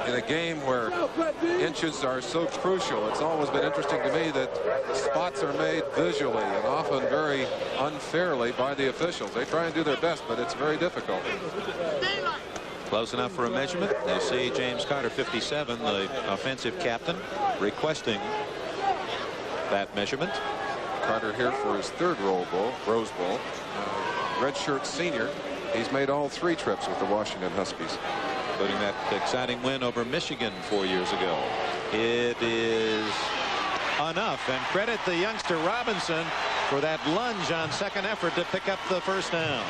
In a game where inches are so crucial, it's always been interesting to me that spots are made visually and often very unfairly by the officials. They try and do their best, but it's very difficult. Close enough for a measurement. They see James Carter, 57, the offensive captain, requesting that measurement. Carter here for his third Rose Bowl. Redshirt senior. He's made all 3 trips with the Washington Huskies, including that exciting win over Michigan 4 years ago. It is enough, and credit the youngster Robinson for that lunge on second effort to pick up the first down.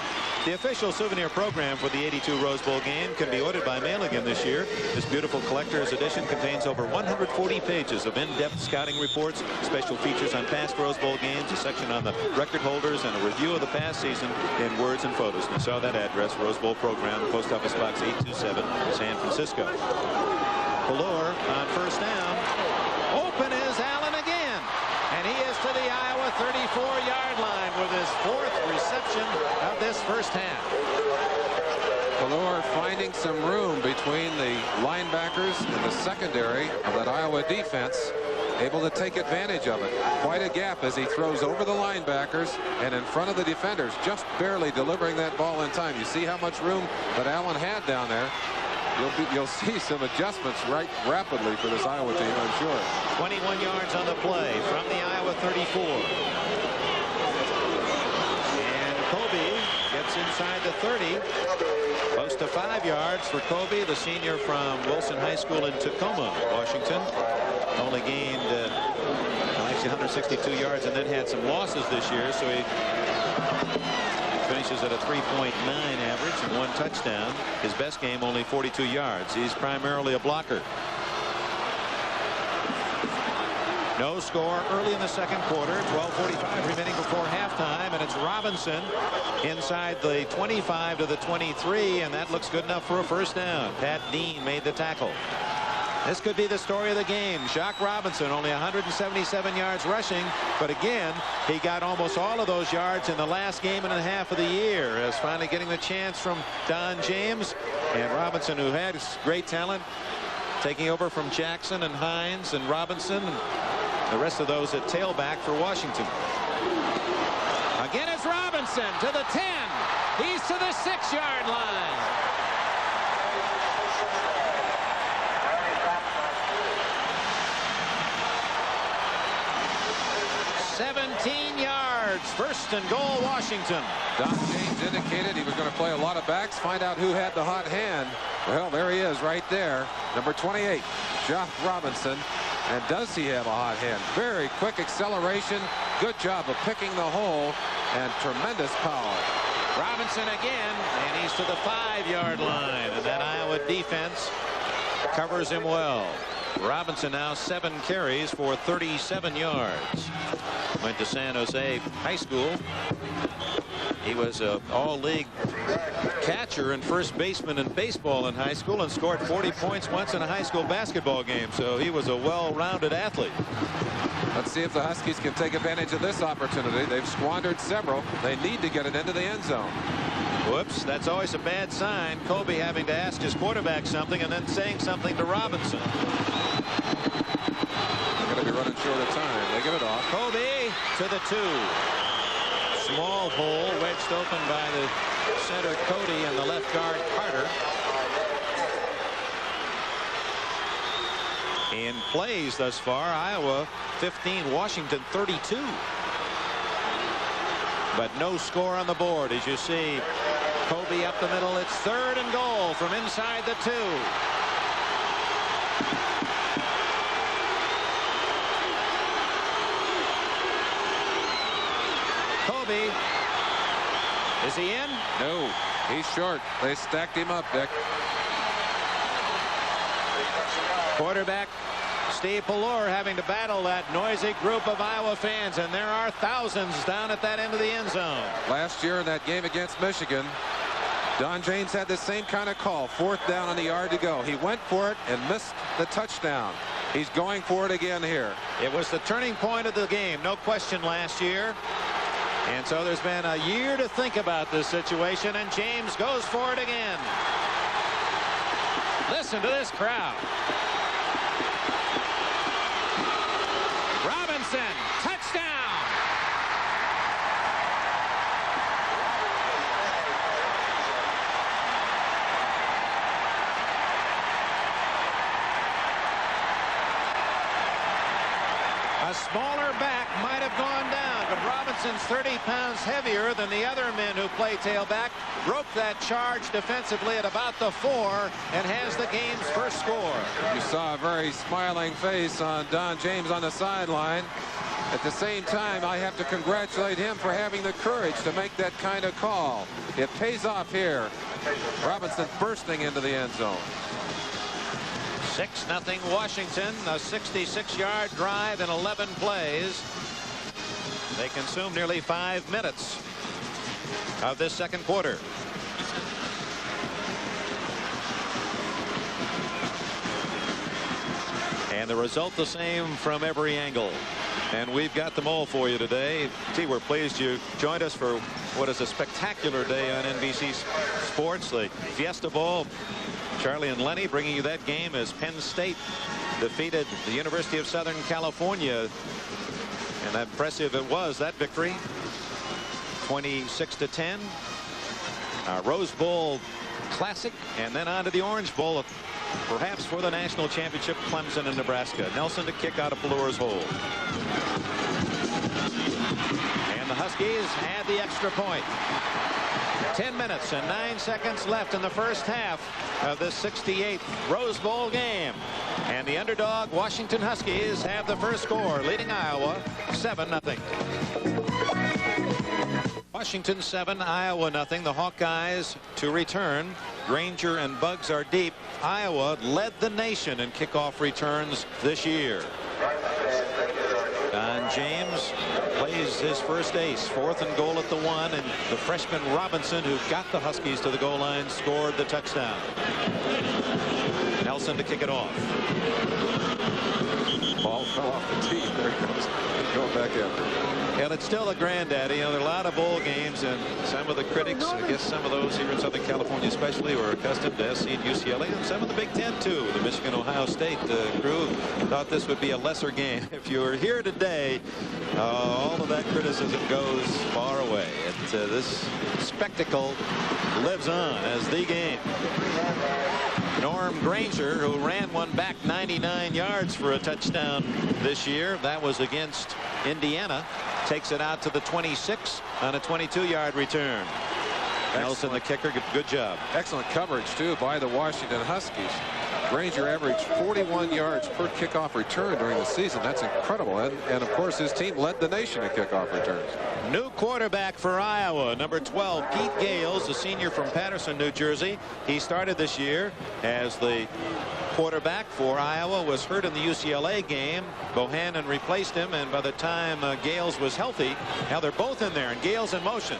The official souvenir program for the 82 Rose Bowl game can be ordered by mail again this year. This beautiful collector's edition contains over 140 pages of in-depth scouting reports, special features on past Rose Bowl games, a section on the record holders, and a review of the past season in words and photos. And you saw that address, Rose Bowl program, Post Office Box 827, San Francisco. Ballore on first down. Open is Allen again. And he is to the Iowa 34-yard line with his 4th reception of this first half. Ballore finding some room between the linebackers and the secondary of that Iowa defense, able to take advantage of it. Quite a gap as he throws over the linebackers and in front of the defenders, just barely delivering that ball in time. You see how much room that Allen had down there. You'll see some adjustments right rapidly for this Iowa team, I'm sure. 21 yards on the play from the Iowa 34. And Kobe gets inside the 30. Close to 5 yards for Kobe, the senior from Wilson High School in Tacoma, Washington. Only gained actually 162 yards and then had some losses this year, so he finishes at a 3.9 average and 1 touchdown. His best game only 42 yards. He's primarily a blocker. No score early in the second quarter. 12:45 remaining before halftime, and it's Robinson inside the 25 to the 23, and that looks good enough for a first down. Pat Dean made the tackle. This could be the story of the game. Jacques Robinson, only 177 yards rushing, but again, he got almost all of those yards in the last game and a half of the year, as finally getting the chance from Don James. And Robinson, who had great talent, taking over from Jackson and Hines and Robinson and the rest of those at tailback for Washington. Again, it's Robinson to the 10. He's to the 6-yard line. 17 yards. First and goal, Washington. Don James indicated he was going to play a lot of backs, find out who had the hot hand. Well, there he is right there. Number 28, Jacques Robinson. And does he have a hot hand? Very quick acceleration. Good job of picking the hole and tremendous power. Robinson again, and he's to the 5-yard line. And that Iowa defense covers him well. Robinson now 7 carries for 37 yards. Went to San Jose High School. He was an all-league catcher and first baseman in baseball in high school and scored 40 points once in a high school basketball game. So he was a well-rounded athlete. Let's see if the Huskies can take advantage of this opportunity. They've squandered several. They need to get it into the end zone. Whoops, that's always a bad sign. Kobe having to ask his quarterback something and then saying something to Robinson. They're going to be running short of time. They get it off. Kobe to the 2. Small hole wedged open by the center Cody and the left guard Carter. In plays thus far, Iowa 15, Washington 32. But no score on the board. As you see, Kobe up the middle. It's 3rd and goal from inside the 2. Kobe Is he in? No, he's short. They stacked him up, Dick. Quarterback Steve Pallure having to battle that noisy group of Iowa fans, and there are thousands down at that end of the end zone. Last year in that game against Michigan, Don James had the same kind of call. 4th down on the yard to go. He went for it and missed the touchdown. He's going for it again here. It was the turning point of the game, no question, last year. And so there's been a year to think about this situation, and James goes for it again. Listen to this crowd. Robinson, touchdown. A smaller back might have gone down, but Robinson's 30 pounds heavier than the other men who play tailback. Broke that charge defensively at about the 4 and has the game's first score. You saw a very smiling face on Don James on the sideline. At the same time, I have to congratulate him for having the courage to make that kind of call. It pays off here. Robinson bursting into the end zone. 6-0 Washington, a 66-yard drive in 11 plays. They consume nearly 5 minutes of this second quarter. And the result the same from every angle. And we've got them all for you today. T, we're pleased you joined us for what is a spectacular day on NBC Sports, the Fiesta Bowl. Charlie and Lenny bringing you that game as Penn State defeated the University of Southern California. And that impressive it was, that victory. 26-10. Rose Bowl Classic, and then on to the Orange Bowl, perhaps for the national championship, Clemson and Nebraska. Nelson to kick out of Pallure's hole. And the Huskies had the extra point. 10 minutes and 9 seconds left in the first half of this 68th Rose Bowl game. And the underdog Washington Huskies have the first score, leading Iowa 7-0. Washington 7, Iowa 0. The Hawkeyes to return. Granger and Buggs are deep. Iowa led the nation in kickoff returns this year. Don James plays his first ace. 4th and goal at the 1, and the freshman Robinson, who got the Huskies to the goal line, scored the touchdown. Nelson to kick it off. Ball fell off the tee. There he goes. Going back in. And it's still a granddaddy. You know, there are a lot of bowl games, and some of the critics, I guess some of those here in Southern California especially, were accustomed to SC and UCLA, and some of the Big Ten too. The Michigan-Ohio State crew thought this would be a lesser game. If you were here today, all of that criticism goes far away. This spectacle lives on as the game. Norm Granger, who ran one back 99 yards for a touchdown this year. That was against Indiana. Takes it out to the 26 on a 22-yard return. Nelson, the kicker, good job. Excellent coverage, too, by the Washington Huskies. Granger averaged 41 yards per kickoff return during the season. That's incredible. And of course, his team led the nation in kickoff returns. New quarterback for Iowa, number 12, Pete Gales, a senior from Patterson, New Jersey. He started this year as the quarterback for Iowa, was hurt in the UCLA game. Bohannon replaced him, and by the time Gales was healthy, now they're both in there, and Gales in motion.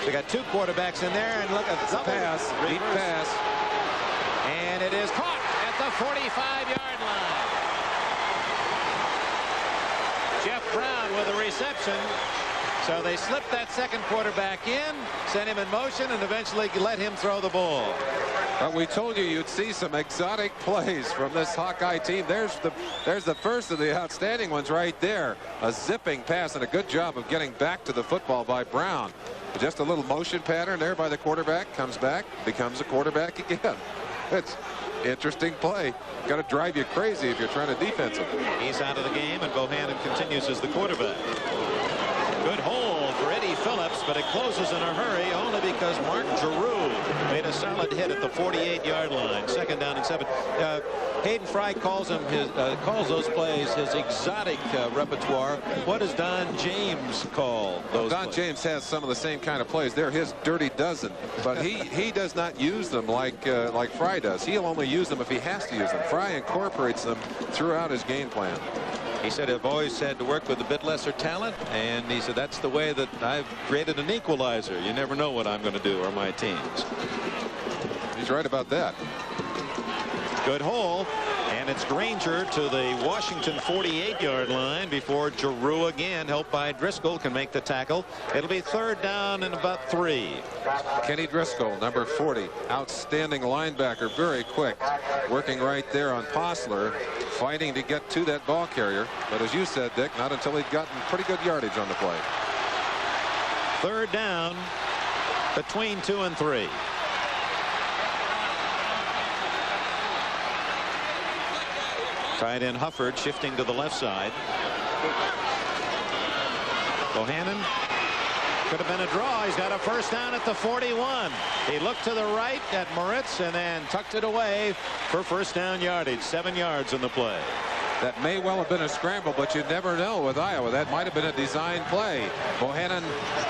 They got 2 quarterbacks in there, and look at the pass, deep pass. And it is caught at the 45-yard line. Jeff Brown with a reception. So they slipped that second quarterback in, sent him in motion, and eventually let him throw the ball. Well, we told you you'd see some exotic plays from this Hawkeye team. There's the first of the outstanding ones right there. A zipping pass and a good job of getting back to the football by Brown. Just a little motion pattern there by the quarterback. Comes back, becomes a quarterback again. It's interesting play. Got to drive you crazy if you're trying to defense him. He's out of the game, and Bohannon continues as the quarterback. Good hole for Eddie Phillips, but it closes in a hurry only because Mark Giroux made a solid hit at the 48-yard line. 2nd down and 7. Hayden Fry calls those plays his exotic repertoire. What does Don James call those Don plays? James has some of the same kind of plays. They're his dirty dozen, but he does not use them like Fry does. He'll only use them if he has to use them. Fry incorporates them throughout his game plan. He said, I've always had to work with a bit lesser talent, and he said, that's the way that I've created an equalizer. You never know what I'm going to do or my teams. He's right about that. Good hole, and it's Granger to the Washington 48-yard line before Giroux again, helped by Driscoll, can make the tackle. It'll be 3rd down and about 3. Kenny Driscoll, number 40, outstanding linebacker, very quick, working right there on Postler, fighting to get to that ball carrier. But as you said, Dick, not until he'd gotten pretty good yardage on the play. 3rd down between 2 and 3. Tight end Hufford shifting to the left side. Bohannon could have been a draw. He's got a 1st down at the 41. He looked to the right at Moritz and then tucked it away for 1st down yardage. 7 yards in the play. That may well have been a scramble, but you never know with Iowa. That might have been a design play. Bohannon,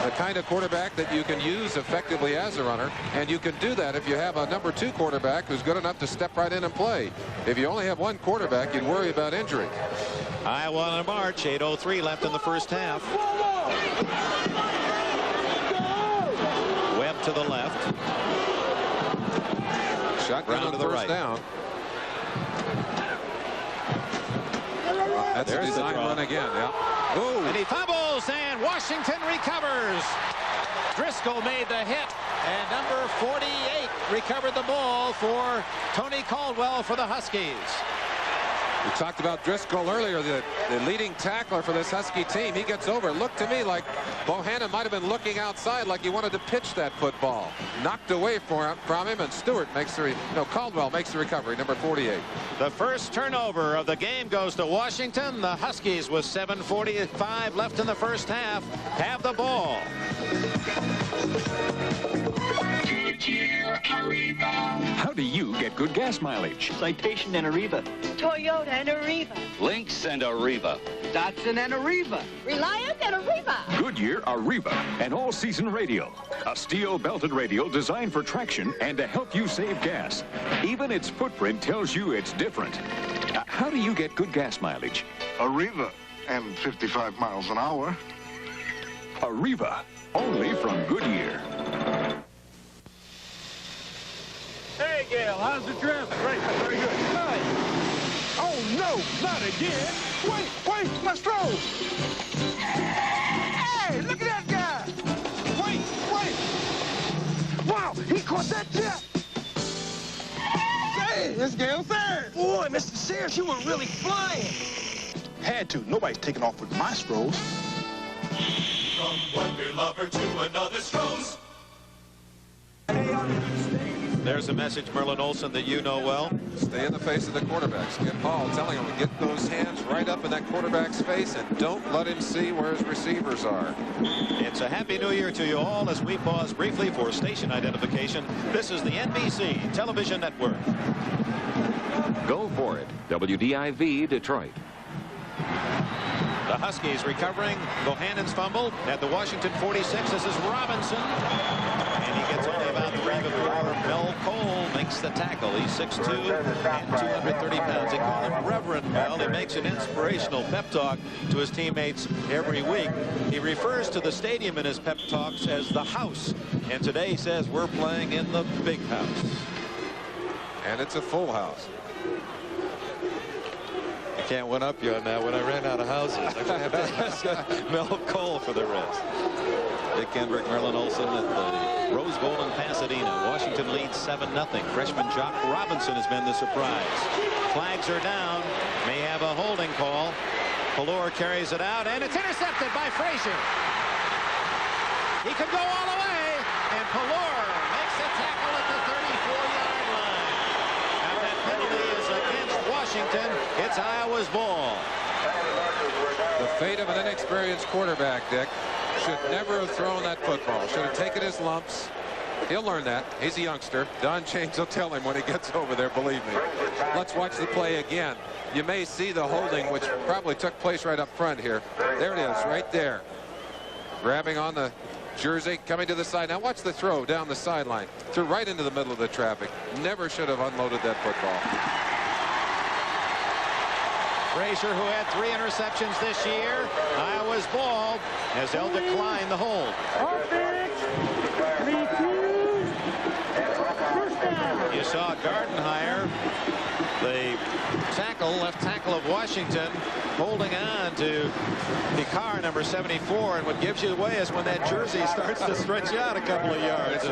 the kind of quarterback that you can use effectively as a runner, and you can do that if you have a number 2 quarterback who's good enough to step right in and play. If you only have one quarterback, you'd worry about injury. Iowa on a march. 8:03 left in the 1st half. Webb to the left. Shotgun on the 1st down. That's a design run again. Yeah. Ooh. And he fumbles, and Washington recovers. Driscoll made the hit, and number 48 recovered the ball for Tony Caldwell for the Huskies. We talked about Driscoll earlier, the leading tackler for this Husky team. He gets over. It looked to me like Bohannon might have been looking outside like he wanted to pitch that football. Knocked away from him, and Caldwell makes the recovery, number 48. The first turnover of the game goes to Washington. The Huskies, with 7:45 left in the 1st half, have the ball. How do you get good gas mileage? Citation and Arriva. Toyota and Arriva. Lynx and Arriva. Datsun and Arriva. Reliant and Arriva. Goodyear Arriva, an all-season radio. A steel-belted radio designed for traction and to help you save gas. Even its footprint tells you it's different. How do you get good gas mileage? Arriva, and 55 miles an hour. Arriva, only from Goodyear. Hey, Gail, how's the trip? Great, very good. Nice. Oh, no, not again. Wait, my stroke. Hey, look at that guy. Wait. Wow, he caught that jet. Hey, it's Gail Sayers. Boy, Mr. Sayers, you were really flying. Had to. Nobody's taking off with my strolls. From one beer lover to another Strohs. There's a message, Merlin Olsen, that you know well. Stay in the face of the quarterback. Skip Hall telling him to get those hands right up in that quarterback's face and don't let him see where his receivers are. It's a happy new year to you all as we pause briefly for station identification. This is the NBC Television Network. Go for it. WDIV Detroit. The Huskies recovering Bohannon's fumble at the Washington 46. This is Robinson. And he gets only about 3 before Mel Cole makes the tackle. He's 6'2" and 230 pounds. They call him Reverend Mel. He makes an inspirational pep talk to his teammates every week. He refers to the stadium in his pep talks as the house. And today he says we're playing in the big house. And it's a full house. I can't one up you on that. When I ran out of houses, I'm going to have to ask Mel Cole for the rest. Dick Kendrick, Merlin Olsen at the Rose Bowl in Pasadena. Washington leads 7-0. Freshman Jock Robinson has been the surprise. Flags are down. May have a holding call. Pallor carries it out, and it's intercepted by Frazier. He could go all the way, and Pallor makes the tackle at the 34-yard line. Now that penalty is against Washington. It's Iowa's ball. The fate of an inexperienced quarterback, Dick. should never have thrown that football. Should have taken his lumps. He'll learn that. He's a youngster. Don James will tell him when he gets over there, believe me. Let's watch the play again. You may see the holding, which probably took place right up front here. There it is, right there. Grabbing on the jersey, coming to the side. Now watch the throw down the sideline. Threw right into the middle of the traffic. Never should have unloaded that football. Frazier, who had 3 interceptions this year, Iowa's ball, as they'll decline the hold. You saw Gardenhire, the left tackle of Washington, holding on to Picard, number 74, and what gives you away is when that jersey starts to stretch out a couple of yards.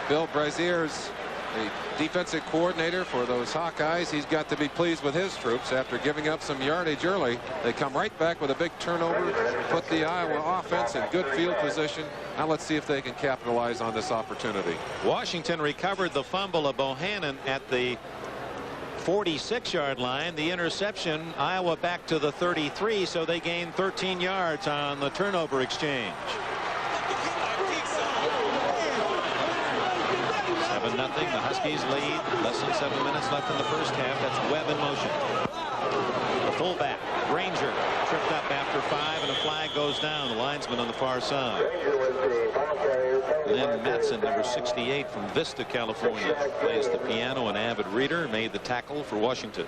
Bill Brazier's the defensive coordinator for those Hawkeyes. He's got to be pleased with his troops after giving up some yardage early. They come right back with a big turnover, put the Iowa offense in good field position. Now let's see if they can capitalize on this opportunity. Washington recovered the fumble of Bohannon at the 46-yard line. The interception, Iowa back to the 33, so they gained 13 yards on the turnover exchange. 7-0. The Huskies lead. Less than 7 minutes left in the first half. That's Webb in motion. The fullback, Granger, tripped up after 5, and a flag goes down. The linesman on the far side. Lynn Matson, number 68 from Vista, California, plays the piano, an avid reader, made the tackle for Washington.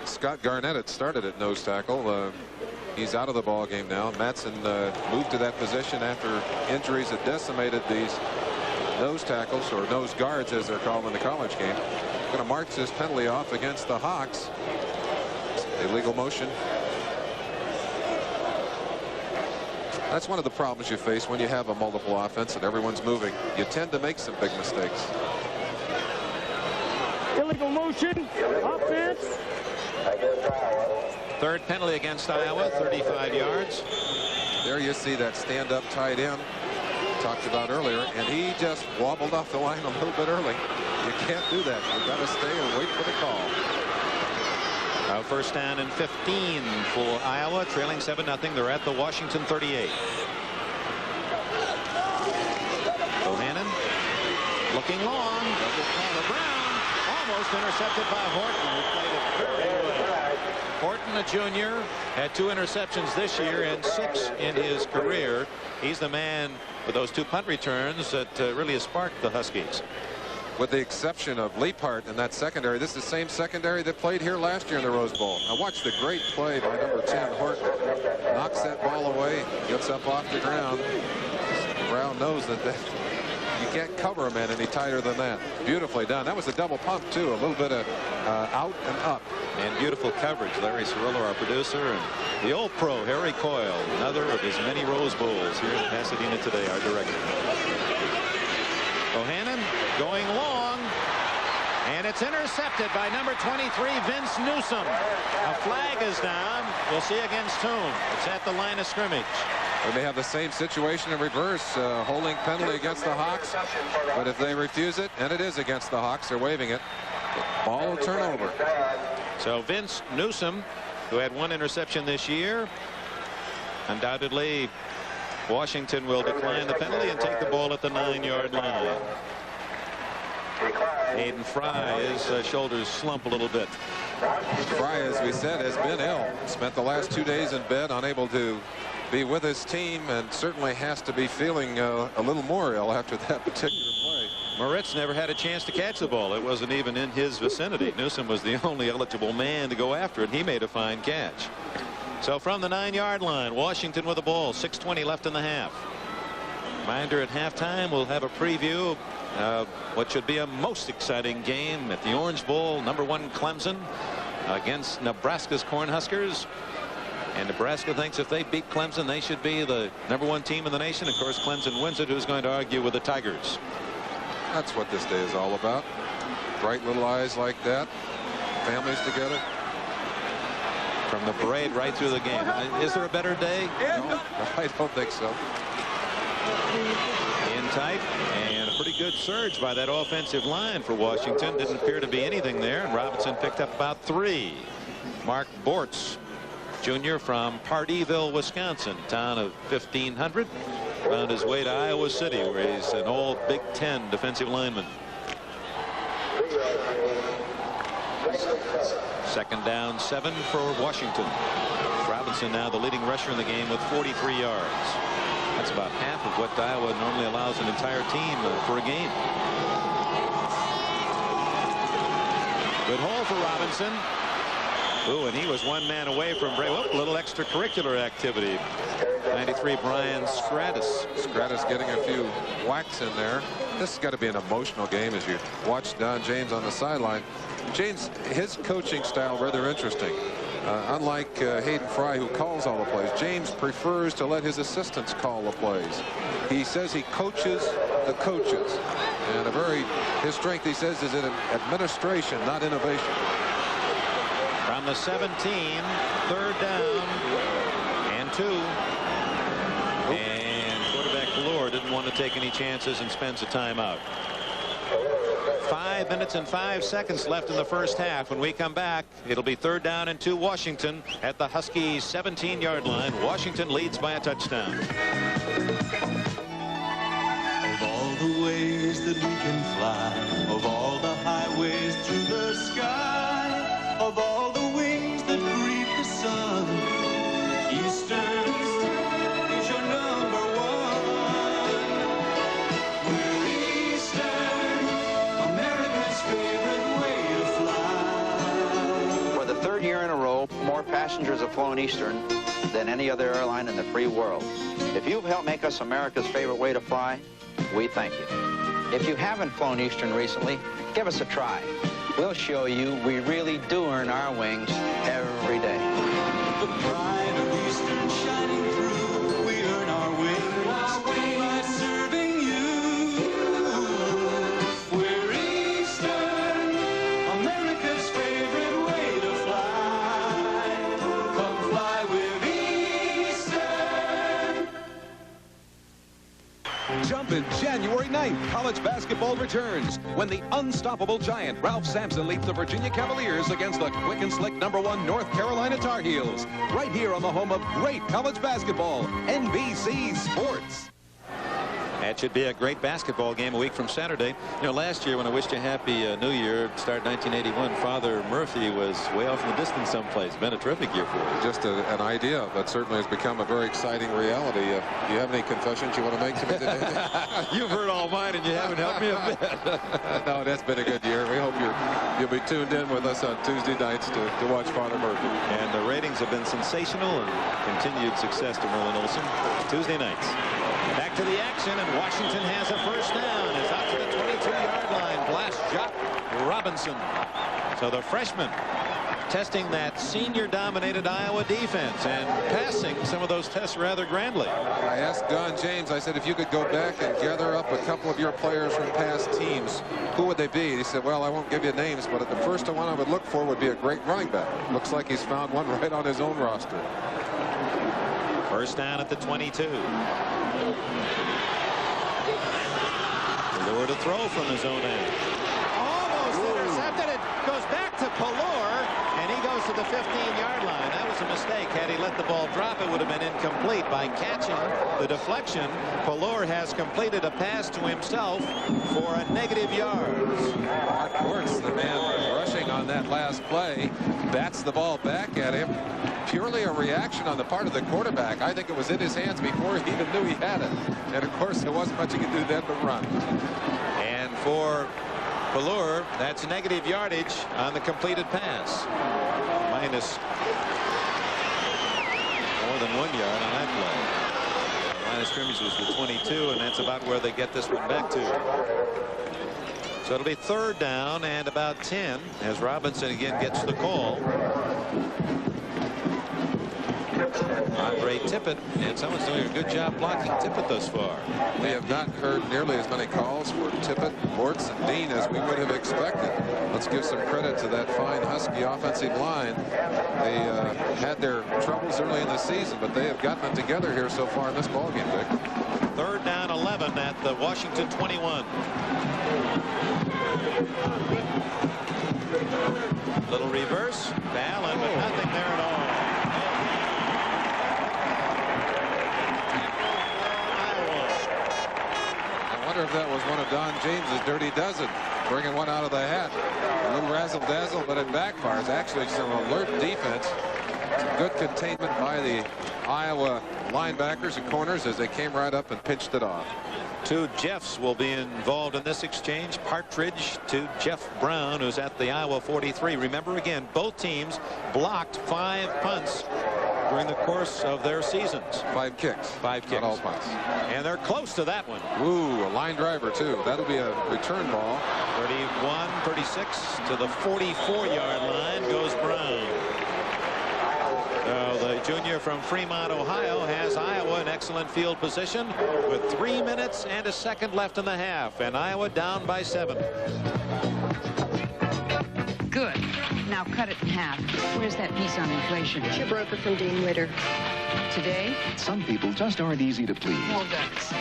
Scott Garnett had started at nose tackle. He's out of the ball game now. Matson moved to that position after injuries had decimated these nose tackles, or nose guards as they're called in the college game. Going to march this penalty off against the Hawks. Illegal motion. That's one of the problems you face when you have a multiple offense and everyone's moving. You tend to make some big mistakes. Illegal motion. Offense. Third penalty against Iowa, 35 yards. There you see that stand-up tight end talked about earlier, and he just wobbled off the line a little bit early. You can't do that. You've got to stay and wait for the call. First down and 15 for Iowa, trailing 7-0. They're at the Washington 38. Bohannon looking long. Double Brown, almost intercepted by Horton, who played it very well. Horton, a junior, had 2 interceptions this year and 6 in his career. He's the man with those 2 punt returns that really has sparked the Huskies. With the exception of Leaphart in that secondary, this is the same secondary that played here last year in the Rose Bowl. Now watch the great play by number 10, Horton. Knocks that ball away, gets up off the ground. Brown knows that you can't cover a man any tighter than that. Beautifully done. That was a double pump, too. A little bit of out and up. And beautiful coverage. Larry Cirillo, our producer, and the old pro, Harry Coyle, another of his many Rose Bowls here in Pasadena today, our director. Bohannon going long, and it's intercepted by number 23, Vince Newsom. A flag is down. We'll see against whom. It's at the line of scrimmage. We may have the same situation in reverse, holding penalty against the Hawks, but if they refuse it, and it is against the Hawks, they're waving it. Ball will turn over. So Vince Newsom, who had 1 interception this year, undoubtedly Washington will decline the penalty and take the ball at the 9-yard line. Hayden Fry, his shoulders slump a little bit. Fry, as we said, has been ill. Spent the last 2 days in bed, unable to be with his team, and certainly has to be feeling a little more ill after that particular play. Moritz never had a chance to catch the ball. It wasn't even in his vicinity. Newsom was the only eligible man to go after it. He made a fine catch. So from the 9-yard line, Washington with the ball. 6:20 left in the half. Reminder, at halftime we'll have a preview of what should be a most exciting game at the Orange Bowl. Number 1 Clemson against Nebraska's Cornhuskers. And Nebraska thinks if they beat Clemson, they should be the number 1 team in the nation. Of course, Clemson wins it. Who's going to argue with the Tigers? That's what this day is all about. Bright little eyes like that. Families together. From the parade right through the game. Is there a better day? No, I don't think so. In tight, and a pretty good surge by that offensive line for Washington. Didn't appear to be anything there, and Robinson picked up about 3. Mark Bortz junior from Pardeeville, Wisconsin, town of 1,500. Found his way to Iowa City, where he's an old Big Ten defensive lineman. Second down 7 for Washington. Robinson now the leading rusher in the game with 43 yards. That's about half of what Iowa normally allows an entire team for a game. Good hole for Robinson. Ooh, and he was one man away from a little extracurricular activity. 93, Brian Stratus. Stratus getting a few whacks in there. This has got to be an emotional game as you watch Don James on the sideline. James, his coaching style rather interesting. Unlike Hayden Fry, who calls all the plays, James prefers to let his assistants call the plays. He says he coaches the coaches. And his strength, he says, is in administration, not innovation. From the 17, third down and 2. And quarterback Ballore didn't want to take any chances and spends a timeout. 5 minutes and 5 seconds left in the first half. When we come back, it'll be third down and 2 Washington at the Huskies 17-yard line. Washington leads by a touchdown. Of all the ways that we can fly, of all the highways through the sky, of all the wings that greet the sun, Eastern is your number one. We're Eastern, America's favorite way to fly. For the third year in a row, more passengers have flown Eastern than any other airline in the free world. If you've helped make us America's favorite way to fly, we thank you. If you haven't flown Eastern recently, give us a try. We'll show you we really do earn our wings every day. The pride of Eastern shining through, we earn our wings by serving you. We're Eastern, America's favorite way to fly. Come fly with Eastern. Jump in January 9th. College basketball returns when the unstoppable giant Ralph Sampson leads the Virginia Cavaliers against the quick and slick #1 North Carolina Tar Heels. Right here on the home of great college basketball, NBC Sports. That should be a great basketball game a week from Saturday. You know, last year when I wished you happy New Year, start 1981, Father Murphy was way off in the distance someplace. Been a terrific year for him. Just an idea, but certainly has become a very exciting reality. Do you have any confessions you want to make to me today? You've heard all mine and you haven't helped me a bit. No, that's been a good year. We hope you'll be tuned in with us on Tuesday nights to watch Father Murphy. And the ratings have been sensational and continued success to Merlin Olsen. Tuesday nights. Back to the action, and Washington has a first down. It's out to the 22-yard line. Blast Jock Robinson. So the freshman testing that senior-dominated Iowa defense and passing some of those tests rather grandly. I asked Don James, I said, if you could go back and gather up a couple of your players from past teams, who would they be? He said, well, I won't give you names, but the first one I would look for would be a great running back. Looks like he's found one right on his own roster. First down at the 22. Lure to throw from his own end. Almost intercepted. It goes back to Ballore, and he goes to the 15-yard line. That was a mistake. Had he let the ball drop, it would have been incomplete. By catching the deflection, Ballore has completed a pass to himself for a negative yards. Mark Wirtz, the man rushing on that last play, bats the ball back at him. Purely a reaction on the part of the quarterback. I think it was in his hands before he even knew he had it. And, of course, there wasn't much he could do then but run. And for Ballore, that's negative yardage on the completed pass. Minus more than 1 yard on that play. Line of scrimmage was the 22, and that's about where they get this one back to. So it'll be third down and about 10 as Robinson again gets the call. Andre Tippett, and someone's doing a good job blocking Tippett thus far. We have not heard nearly as many calls for Tippett, Bortz, and Dean as we would have expected. Let's give some credit to that fine Husky offensive line. They had their troubles early in the season, but they have gotten it together here so far in this ballgame, Vic. Third down 11 at the Washington 21. Little reverse to Allen, but nothing there at all. wonder if that was one of Don James's dirty dozen, bringing one out of the hat. A little razzle-dazzle, but it backfires. Actually, some alert defense. Some good containment by the Iowa linebackers and corners as they came right up and pinched it off. 2 Jeffs will be involved in this exchange. Partridge to Jeff Brown, who's at the Iowa 43. Remember, again, both teams blocked 5 punts during the course of their seasons. 5 kicks. 5 kicks. Not all punts. And they're close to that one. Ooh, a line driver, too. That'll be a return ball. 31-36 to the 44-yard line goes Brown. The junior from Fremont, Ohio, has Iowa in excellent field position with 3 minutes and a second left in the half, and Iowa down by 7. Good. Now cut it in half. Where's that piece on inflation? It's your broker from Dean Witter. Today? Some people just aren't easy to please, More guts.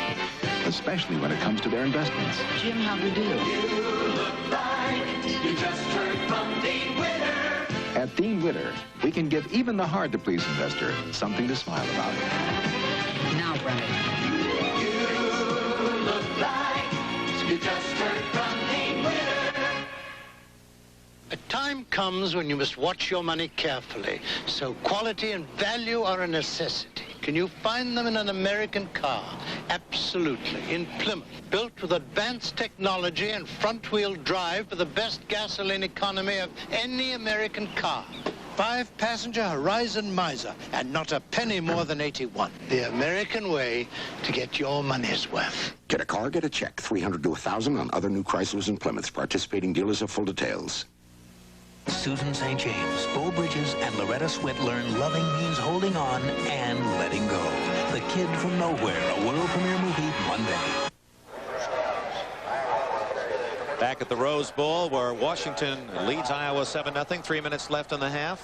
especially when it comes to their investments. Jim, how'd we do? You look like you just heard from Dean Witter. At Dean Witter, we can give even the hard-to-please investor something to smile about. Now, Brian. You look like you just heard from Dean Witter. A time comes when you must watch your money carefully, so quality and value are a necessity. Can you find them in an American car? Absolutely. In Plymouth, built with advanced technology and front-wheel drive for the best gasoline economy of any American car. 5-passenger Horizon Miser, and not a penny more than 81. The American way to get your money's worth. Get a car, get a check. 300 to 1,000 on other new Chryslers and Plymouths. Participating dealers have full details. Susan St. James, Bo Bridges, and Loretta Swit learn loving means holding on and letting go. The Kid from Nowhere, a world premiere movie Monday. Back at the Rose Bowl, where Washington leads Iowa 7-0. 3 minutes left in the half.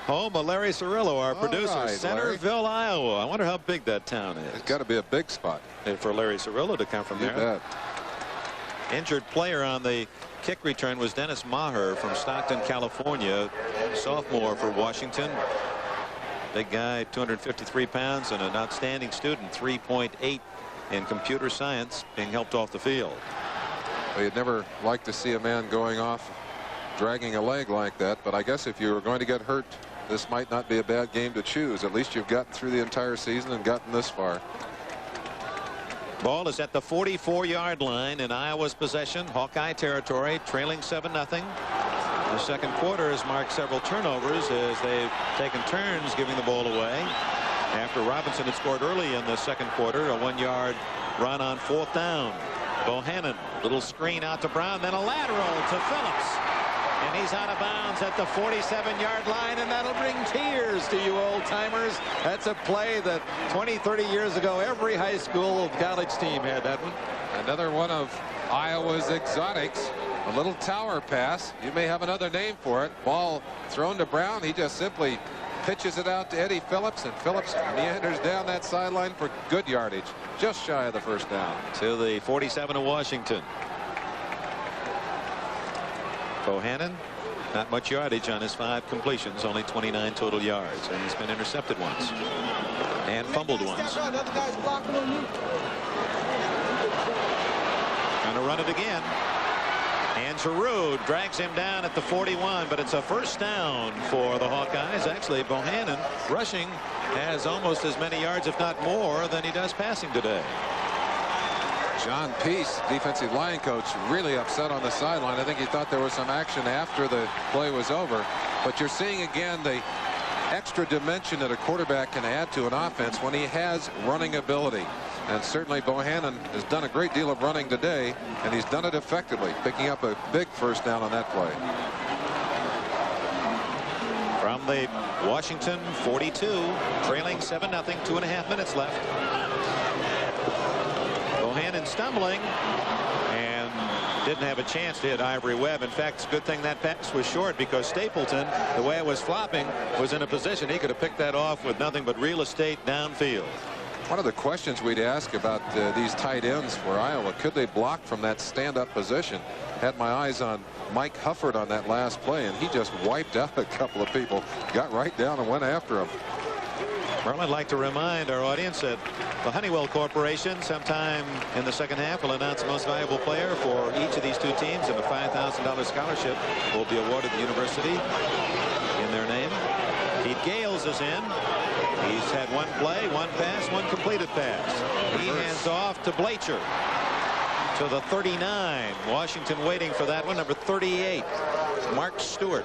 Home of Larry Cirillo, our producer. Right, Centerville, Larry. Iowa. I wonder how big that town is. It's got to be a big spot. And for Larry Cirillo to come from You there. bet. Injured player on the kick return was Dennis Maher from Stockton, California. Sophomore for Washington. Big guy, 253 pounds, and an outstanding student, 3.8 in computer science, being helped off the field. Well, you'd never like to see a man going off dragging a leg like that, but I guess if you were going to get hurt, this might not be a bad game to choose. At least you've gotten through the entire season and gotten this far. Ball is at the 44-yard line in Iowa's possession. Hawkeye territory, trailing 7-0. The second quarter has marked several turnovers as they've taken turns giving the ball away. After Robinson had scored early in the second quarter, a 1-yard run on 4th down. Bohannon, little screen out to Brown, then a lateral to Phillips. And he's out of bounds at the 47-yard line, and that'll bring tears to you old-timers. That's a play that 20, 30 years ago, every high school college team had that one. Another one of Iowa's exotics. A little tower pass. You may have another name for it. Ball thrown to Brown. He just simply pitches it out to Eddie Phillips, and Phillips meanders down that sideline for good yardage. Just shy of the first down. To the 47 of Washington. Bohannon, not much yardage on his 5 completions, only 29 total yards, and he's been intercepted once and fumbled once. Gonna run it again. And Giroux drags him down at the 41, but it's a first down for the Hawkeyes. Actually, Bohannon rushing has almost as many yards, if not more, than he does passing today. John Peace, defensive line coach, really upset on the sideline. I think he thought there was some action after the play was over. But you're seeing again the extra dimension that a quarterback can add to an offense when he has running ability. And certainly Bohannon has done a great deal of running today, and he's done it effectively, picking up a big first down on that play. From the Washington 42, trailing 7-0, 2.5 minutes left. Bohannon stumbling and didn't have a chance to hit Ivory Webb. In fact, it's a good thing that pass was short, because Stapleton, the way it was flopping, was in a position he could have picked that off with nothing but real estate downfield. One of the questions we'd ask about these tight ends for Iowa, could they block from that stand-up position? Had my eyes on Mike Hufford on that last play, and he just wiped out a couple of people, got right down and went after him. Well, I'd like to remind our audience that the Honeywell Corporation sometime in the second half will announce the most valuable player for each of these two teams, and a $5,000 scholarship will be awarded the university in their name. Pete Gales is in. He's had one play, one pass, one completed pass. He hands off to Blacher. To the 39. Washington waiting for that one. Number 38, Mark Stewart.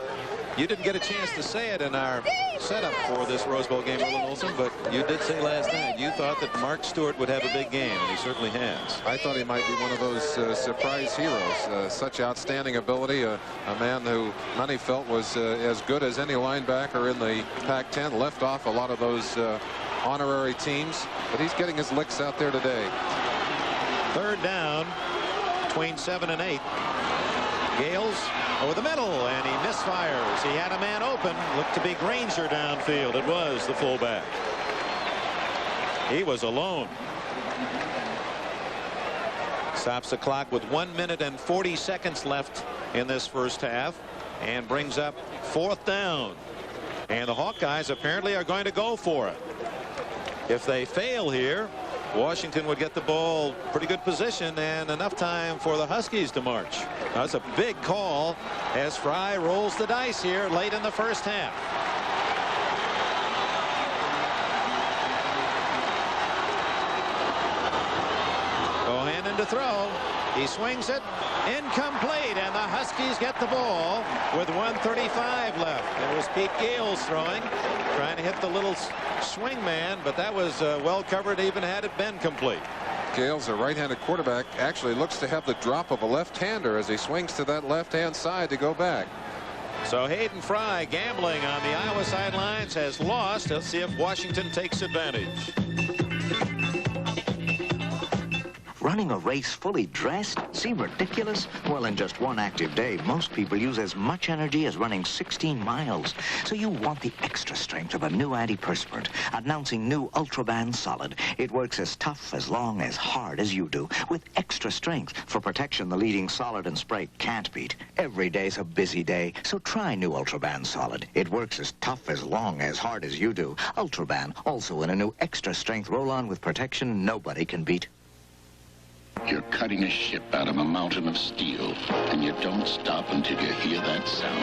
You didn't get a chance to say it in our setup for this Rose Bowl game, Erlen Olsen, but you did say last night you thought that Mark Stewart would have a big game, and he certainly has. I thought he might be one of those surprise heroes. Such outstanding ability. A man who many felt was as good as any linebacker in the Pac-10. Left off a lot of those honorary teams, but he's getting his licks out there today. Third down between 7 and 8. Gales over the middle, and he misfires. He had a man open. Looked to be Granger downfield. It was the fullback. He was alone. Stops the clock with 1 minute and 40 seconds left in this first half, and brings up 4th down. And the Hawkeyes apparently are going to go for it. If they fail here, Washington would get the ball pretty good position and enough time for the Huskies to march. That's a big call as Fry rolls the dice here late in the first half. Bohannon to throw. He swings it. Incomplete, and the Huskies get the ball with 1:35 left. It was Pete Gales throwing, trying to hit the little swing man, but that was well covered even had it been complete. Gales, a right-handed quarterback, actually looks to have the drop of a left-hander as he swings to that left-hand side to go back. So Hayden Fry, gambling on the Iowa sidelines, has lost. Let's see if Washington takes advantage. Running a race fully dressed? Seem ridiculous? Well, in just one active day, most people use as much energy as running 16 miles. So you want the extra strength of a new antiperspirant. Announcing new Ultraban Solid. It works as tough, as long, as hard as you do, with extra strength for protection the leading solid and spray can't beat. Every day's a busy day, so try new Ultraban Solid. It works as tough, as long, as hard as you do. Ultraban, also in a new extra strength roll-on with protection nobody can beat. You're cutting a ship out of a mountain of steel, and you don't stop until you hear that sound.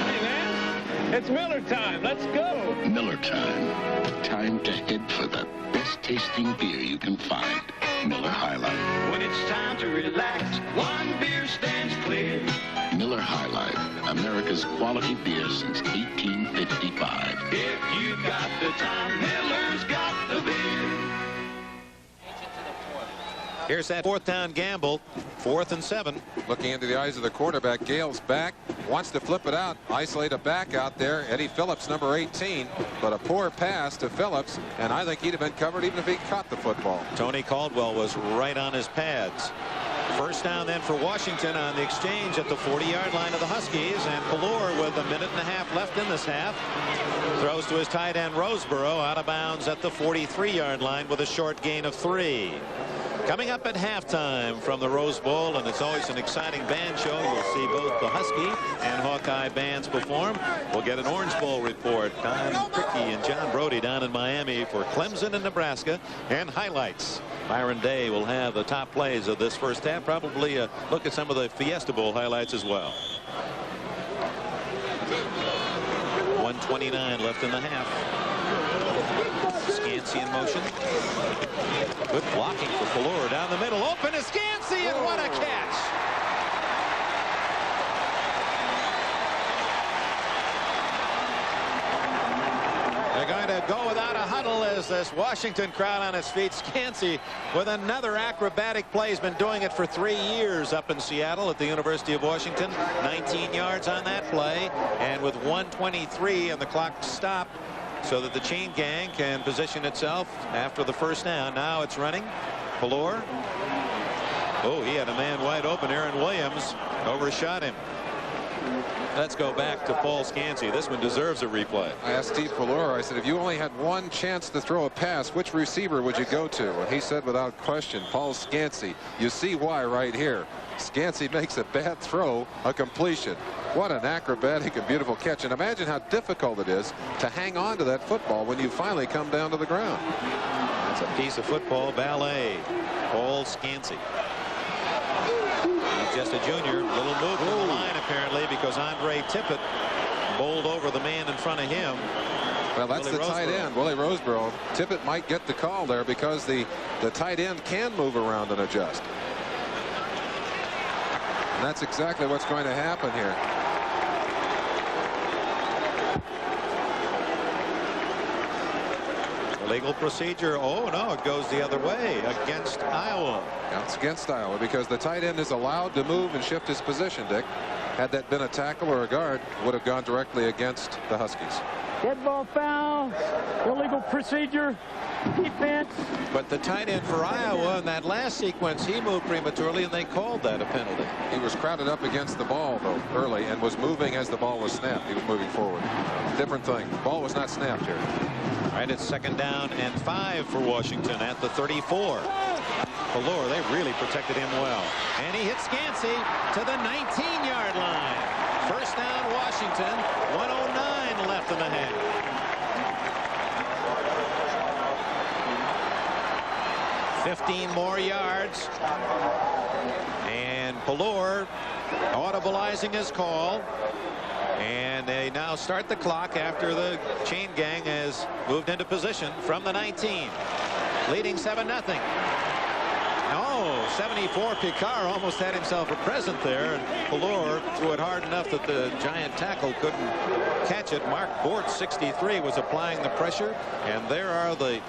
Hey, man, it's Miller time. Let's go. Miller time. Time to head for the best tasting beer you can find. Miller High Life. When it's time to relax, one beer stands clear. Miller High Life, America's quality beer since 1855. If you've got the time, Miller's got the beer. Here's that 4th down gamble. 4th and 7. Looking into the eyes of the quarterback, Gales back, wants to flip it out, isolate a back out there. Eddie Phillips, number 18, but a poor pass to Phillips, and I think he'd have been covered even if he caught the football. Tony Caldwell was right on his pads. First down then for Washington on the exchange at the 40-yard line of the Huskies, and Pelor with a minute and a half left in this half throws to his tight end Roseboro, out of bounds at the 43-yard line with a short gain of 3. Coming up at halftime from the Rose Bowl, and it's always an exciting band show. You'll see both the Husky and Hawkeye bands perform. We'll get an Orange Bowl report. Don Crickey and John Brody down in Miami for Clemson and Nebraska, and highlights. Byron Day will have the top plays of this first half. Probably look at some of the Fiesta Bowl highlights as well. 1:29 left in the half. Scansey in motion. Good blocking for Pelor down the middle. Open to Scansey, and what a catch! They're going to go without a huddle as this Washington crowd on its feet. Scansey with another acrobatic play. He's been doing it for 3 years up in Seattle at the University of Washington. 19 yards on that play, and with 1:23 and the clock stopped, so that the chain gang can position itself after the first down. Now it's running. Pelor. Oh, he had a man wide open. Aaron Williams overshot him. Let's go back to Paul Scansey. This one deserves a replay. I asked Steve Pelor, I said, if you only had one chance to throw a pass, which receiver would you go to? And he said without question, Paul Scansey. You see why right here. Scansey makes a bad throw a completion. What an acrobatic and beautiful catch. And imagine how difficult it is to hang on to that football when you finally come down to the ground. That's a piece of football ballet. Paul Scansey. He's just a junior. Little move to the line apparently because Andre Tippett bowled over the man in front of him. Well, that's the tight end, Willie Roseborough. Tippett might get the call there because the tight end can move around and adjust. And that's exactly what's going to happen here. Illegal procedure. Oh, no, it goes the other way against Iowa. Yeah, it's against Iowa because the tight end is allowed to move and shift his position, Dick. Had that been a tackle or a guard, would have gone directly against the Huskies. Dead ball foul, illegal procedure, defense. But the tight end for Iowa in that last sequence, he moved prematurely and they called that a penalty. He was crowded up against the ball though early and was moving as the ball was snapped. He was moving forward. Different thing. The ball was not snapped here. All right, it's 2nd down and 5 for Washington at the 34. Pelor, they really protected him well. And he hits Scansey to the 19-yard line. 1st down Washington, 1:09 left in the half. $15 more yards. And Pelor audibilizing his call. And they now start the clock after the chain gang has moved into position from the 19. Leading 7-0. Oh, 74 Picard almost had himself a present there. And Pelor threw it hard enough that the giant tackle couldn't catch it. Mark Bort, 63, was applying the pressure. And there are the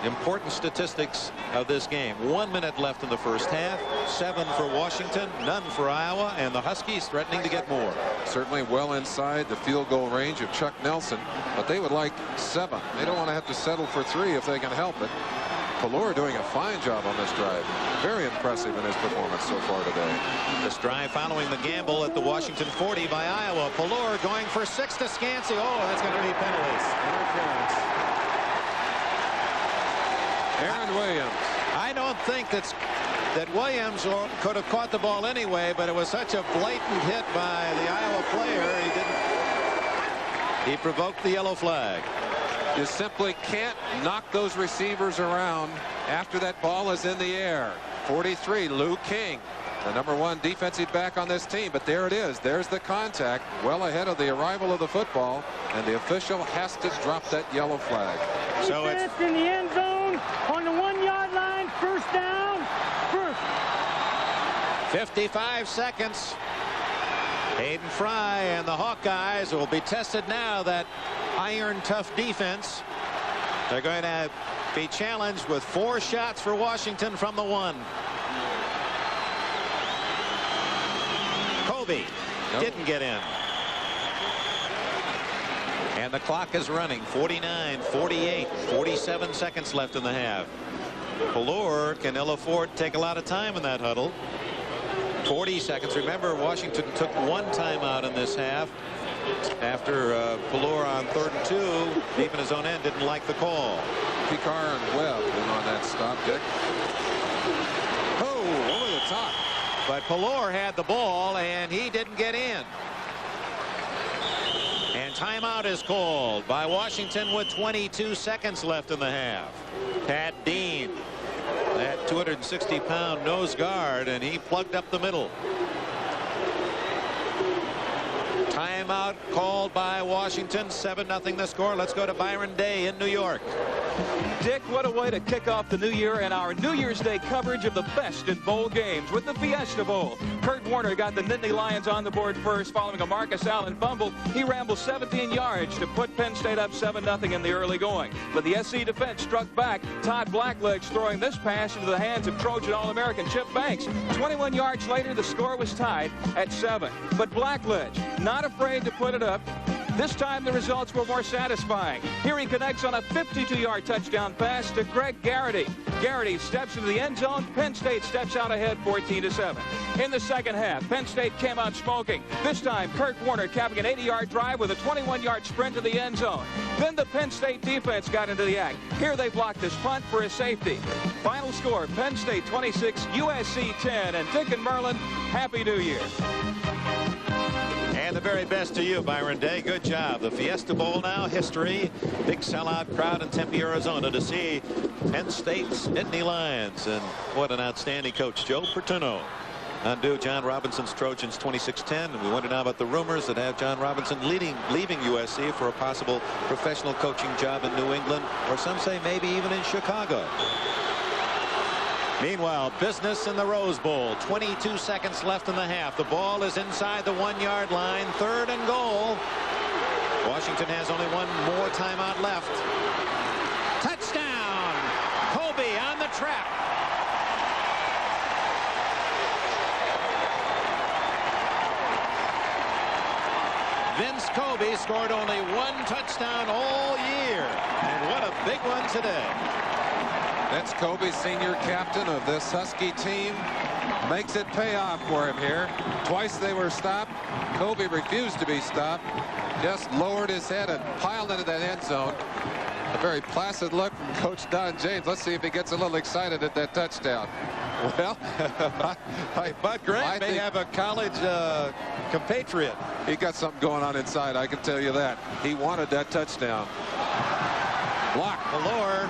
important statistics of this game. 1 minute left in the first half. 7 for Washington, none for Iowa, and the Huskies threatening to get more. Certainly well inside the field goal range of Chuck Nelson, but they would like 7. They don't want to have to settle for 3 if they can help it. Pelor doing a fine job on this drive. Very impressive in his performance so far today. This drive following the gamble at the Washington 40 by Iowa. Pelor going for 6 to Scansey. Oh, that's going to be penalties. Aaron Williams. I don't think that Williams could have caught the ball anyway, but it was such a blatant hit by the Iowa player. He provoked the yellow flag. You simply can't knock those receivers around after that ball is in the air. 43, Lou King, the #1 defensive back on this team. But there it is. There's the contact well ahead of the arrival of the football, and the official has to drop that yellow flag. So it's in the end zone on the 1-yard line. 1st down. 55 seconds. Hayden Fry and the Hawkeyes will be tested now. That iron tough defense. They're going to be challenged with 4 shots for Washington from the 1. Kobe didn't get in. And the clock is running. 49, 48, 47 seconds left in the half. Pelor can ill afford to take a lot of time in that huddle. 40 seconds. Remember, Washington took 1 timeout in this half after Pelor on 3rd and 2, deep in his own end, didn't like the call. Picard and Webb in on that stop, Dick. Oh, over the top. But Pelor had the ball, and he didn't get in. And timeout is called by Washington with 22 seconds left in the half. Pat Dean, that 260-pound nose guard, and he plugged up the middle. Timeout called by Washington. 7-0 the score. Let's go to Byron Day in New York. Dick, what a way to kick off the new year and our New Year's Day coverage of the best in bowl games with the Fiesta Bowl. Kurt Warner got the Nittany Lions on the board first following a Marcus Allen fumble. He rambled 17 yards to put Penn State up 7-0 in the early going. But the SC defense struck back. Todd Blackledge throwing this pass into the hands of Trojan All-American Chip Banks. 21 yards later, the score was tied at 7. But Blackledge, not afraid to put it up, This time the results were more satisfying. Here he connects on a 52-yard touchdown pass to Greg Garrity. Garrity steps into the end zone. Penn State steps out ahead 14-7. In the second half, Penn State came out smoking. This time, Kurt Warner capping an 80-yard drive with a 21-yard sprint to the end zone. Then the Penn State defense got into the act. Here they blocked his punt for a safety. Final score, Penn State 26, USC 10. And Dick and Merlin, Happy New Year. And the very best to you, Byron Day. Good job. The Fiesta Bowl now, history. Big sellout crowd in Tempe, Arizona to see Penn State's Nittany Lions. And what an outstanding coach, Joe Paterno. Undo John Robinson's Trojans 26-10. And we wonder now about the rumors that have John Robinson leaving USC for a possible professional coaching job in New England, or some say maybe even in Chicago. Meanwhile, business in the Rose Bowl. 22 seconds left in the half. The ball is inside the 1-yard line. 3rd and goal. Washington has only one more timeout left. Touchdown! Kobe on the trap. Vince Kobe scored only one touchdown all year. And what a big one today. Vince Kobe, senior captain of this Husky team, makes it pay off for him here. Twice they were stopped. Kobe refused to be stopped. Just lowered his head and piled into that end zone. A very placid look from Coach Don James. Let's see if he gets a little excited at that touchdown. Well, Bud Grant may have a college compatriot. He got something going on inside, I can tell you that. He wanted that touchdown. Block. Valor.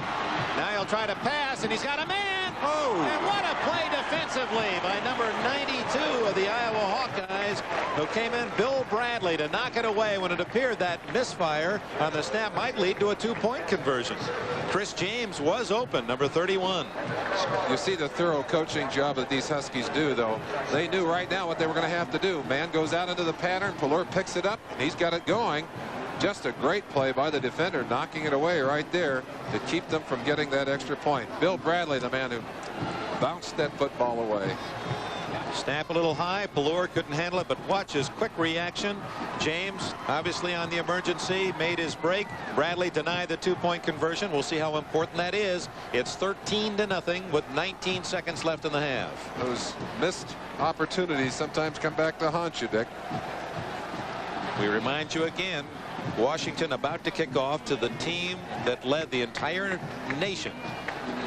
Now he'll try to pass, and he's got a man. Oh! And what a play defensively by number 92 of the Iowa Hawkeyes, who came in, Bill Bradley, to knock it away when it appeared that misfire on the snap might lead to a 2-point conversion. Chris James was open, number 31. You see the thorough coaching job that these Huskies do, though. They knew right now what they were going to have to do. Man goes out into the pattern. Valor picks it up, and he's got it going. Just a great play by the defender, knocking it away right there to keep them from getting that extra point. Bill Bradley, the man who bounced that football away. Snap a little high. Valor couldn't handle it, but watch his quick reaction. James, obviously on the emergency, made his break. Bradley denied the 2-point conversion. We'll see how important that is. It's 13-0 with 19 seconds left in the half. Those missed opportunities sometimes come back to haunt you, Dick. We remind you again, Washington about to kick off to the team that led the entire nation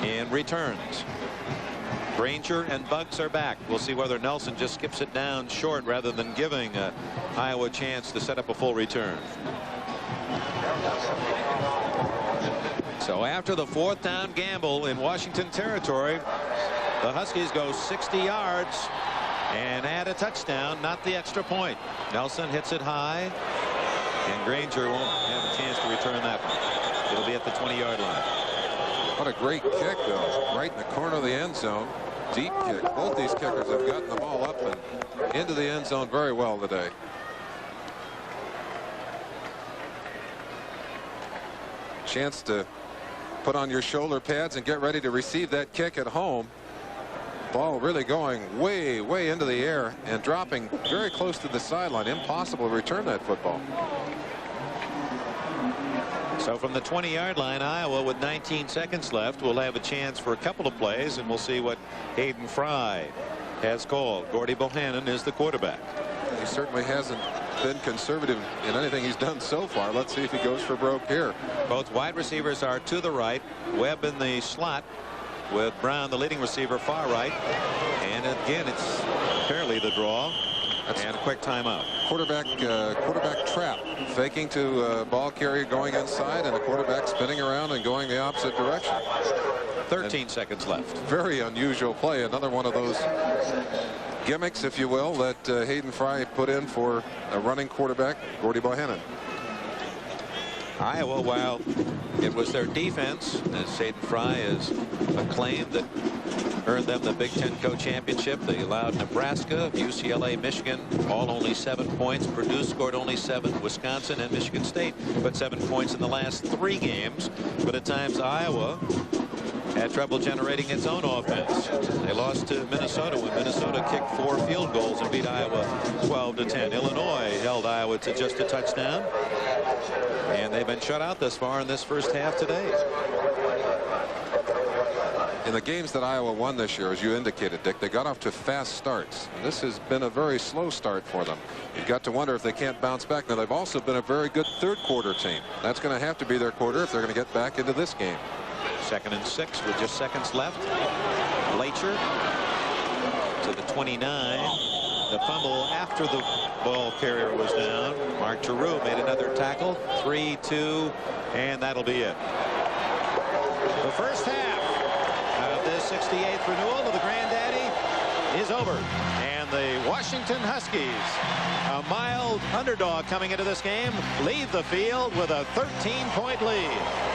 in returns. Granger and Buggs are back. We'll see whether Nelson just skips it down short rather than giving Iowa a chance to set up a full return. So after the 4th down gamble in Washington territory, the Huskies go 60 yards and add a touchdown, not the extra point. Nelson hits it high, and Granger won't have a chance to return that one. It'll be at the 20-yard line. What a great kick, though. Right in the corner of the end zone. Deep kick. Both these kickers have gotten the ball up and into the end zone very well today. Chance to put on your shoulder pads and get ready to receive that kick at home. Ball really going way, way into the air and dropping very close to the sideline. Impossible to return that football. So from the 20-yard line, Iowa with 19 seconds left will have a chance for a couple of plays, and we'll see what Hayden Fry has called. Gordy Bohannon is the quarterback. He certainly hasn't been conservative in anything he's done so far. Let's see if he goes for broke here. Both wide receivers are to the right. Webb in the slot with Brown, the leading receiver, far right. And again, it's apparently the draw. And a quick timeout. Quarterback trap, faking to ball carrier going inside, and the quarterback spinning around and going the opposite direction. 13 seconds left. Very unusual play. Another one of those gimmicks, if you will, that Hayden Fry put in for a running quarterback, Gordy Bohannon. Iowa, while it was their defense, as Hayden Fry is acclaimed, that earned them the Big Ten co-championship. They allowed Nebraska, UCLA, Michigan, all only 7 points. Purdue scored only 7. Wisconsin and Michigan State put 7 points in the last 3 games. But at times Iowa had trouble generating its own offense. They lost to Minnesota when Minnesota kicked 4 field goals and beat Iowa 12-10. Illinois held Iowa to just a touchdown, and they've been shut out thus far in this first half today. In the games that Iowa won this year, as you indicated, Dick, they got off to fast starts. And this has been a very slow start for them. You've got to wonder if they can't bounce back. Now, they've also been a very good third quarter team. That's going to have to be their quarter if they're going to get back into this game. 2nd and 6 with just seconds left. Blacher to the 29. The fumble after the ball carrier was down. Mark Giroux made another tackle. 3-2, and that'll be it. The first half of this 68th renewal of the Granddaddy is over. And the Washington Huskies, a mild underdog coming into this game, leave the field with a 13-point lead.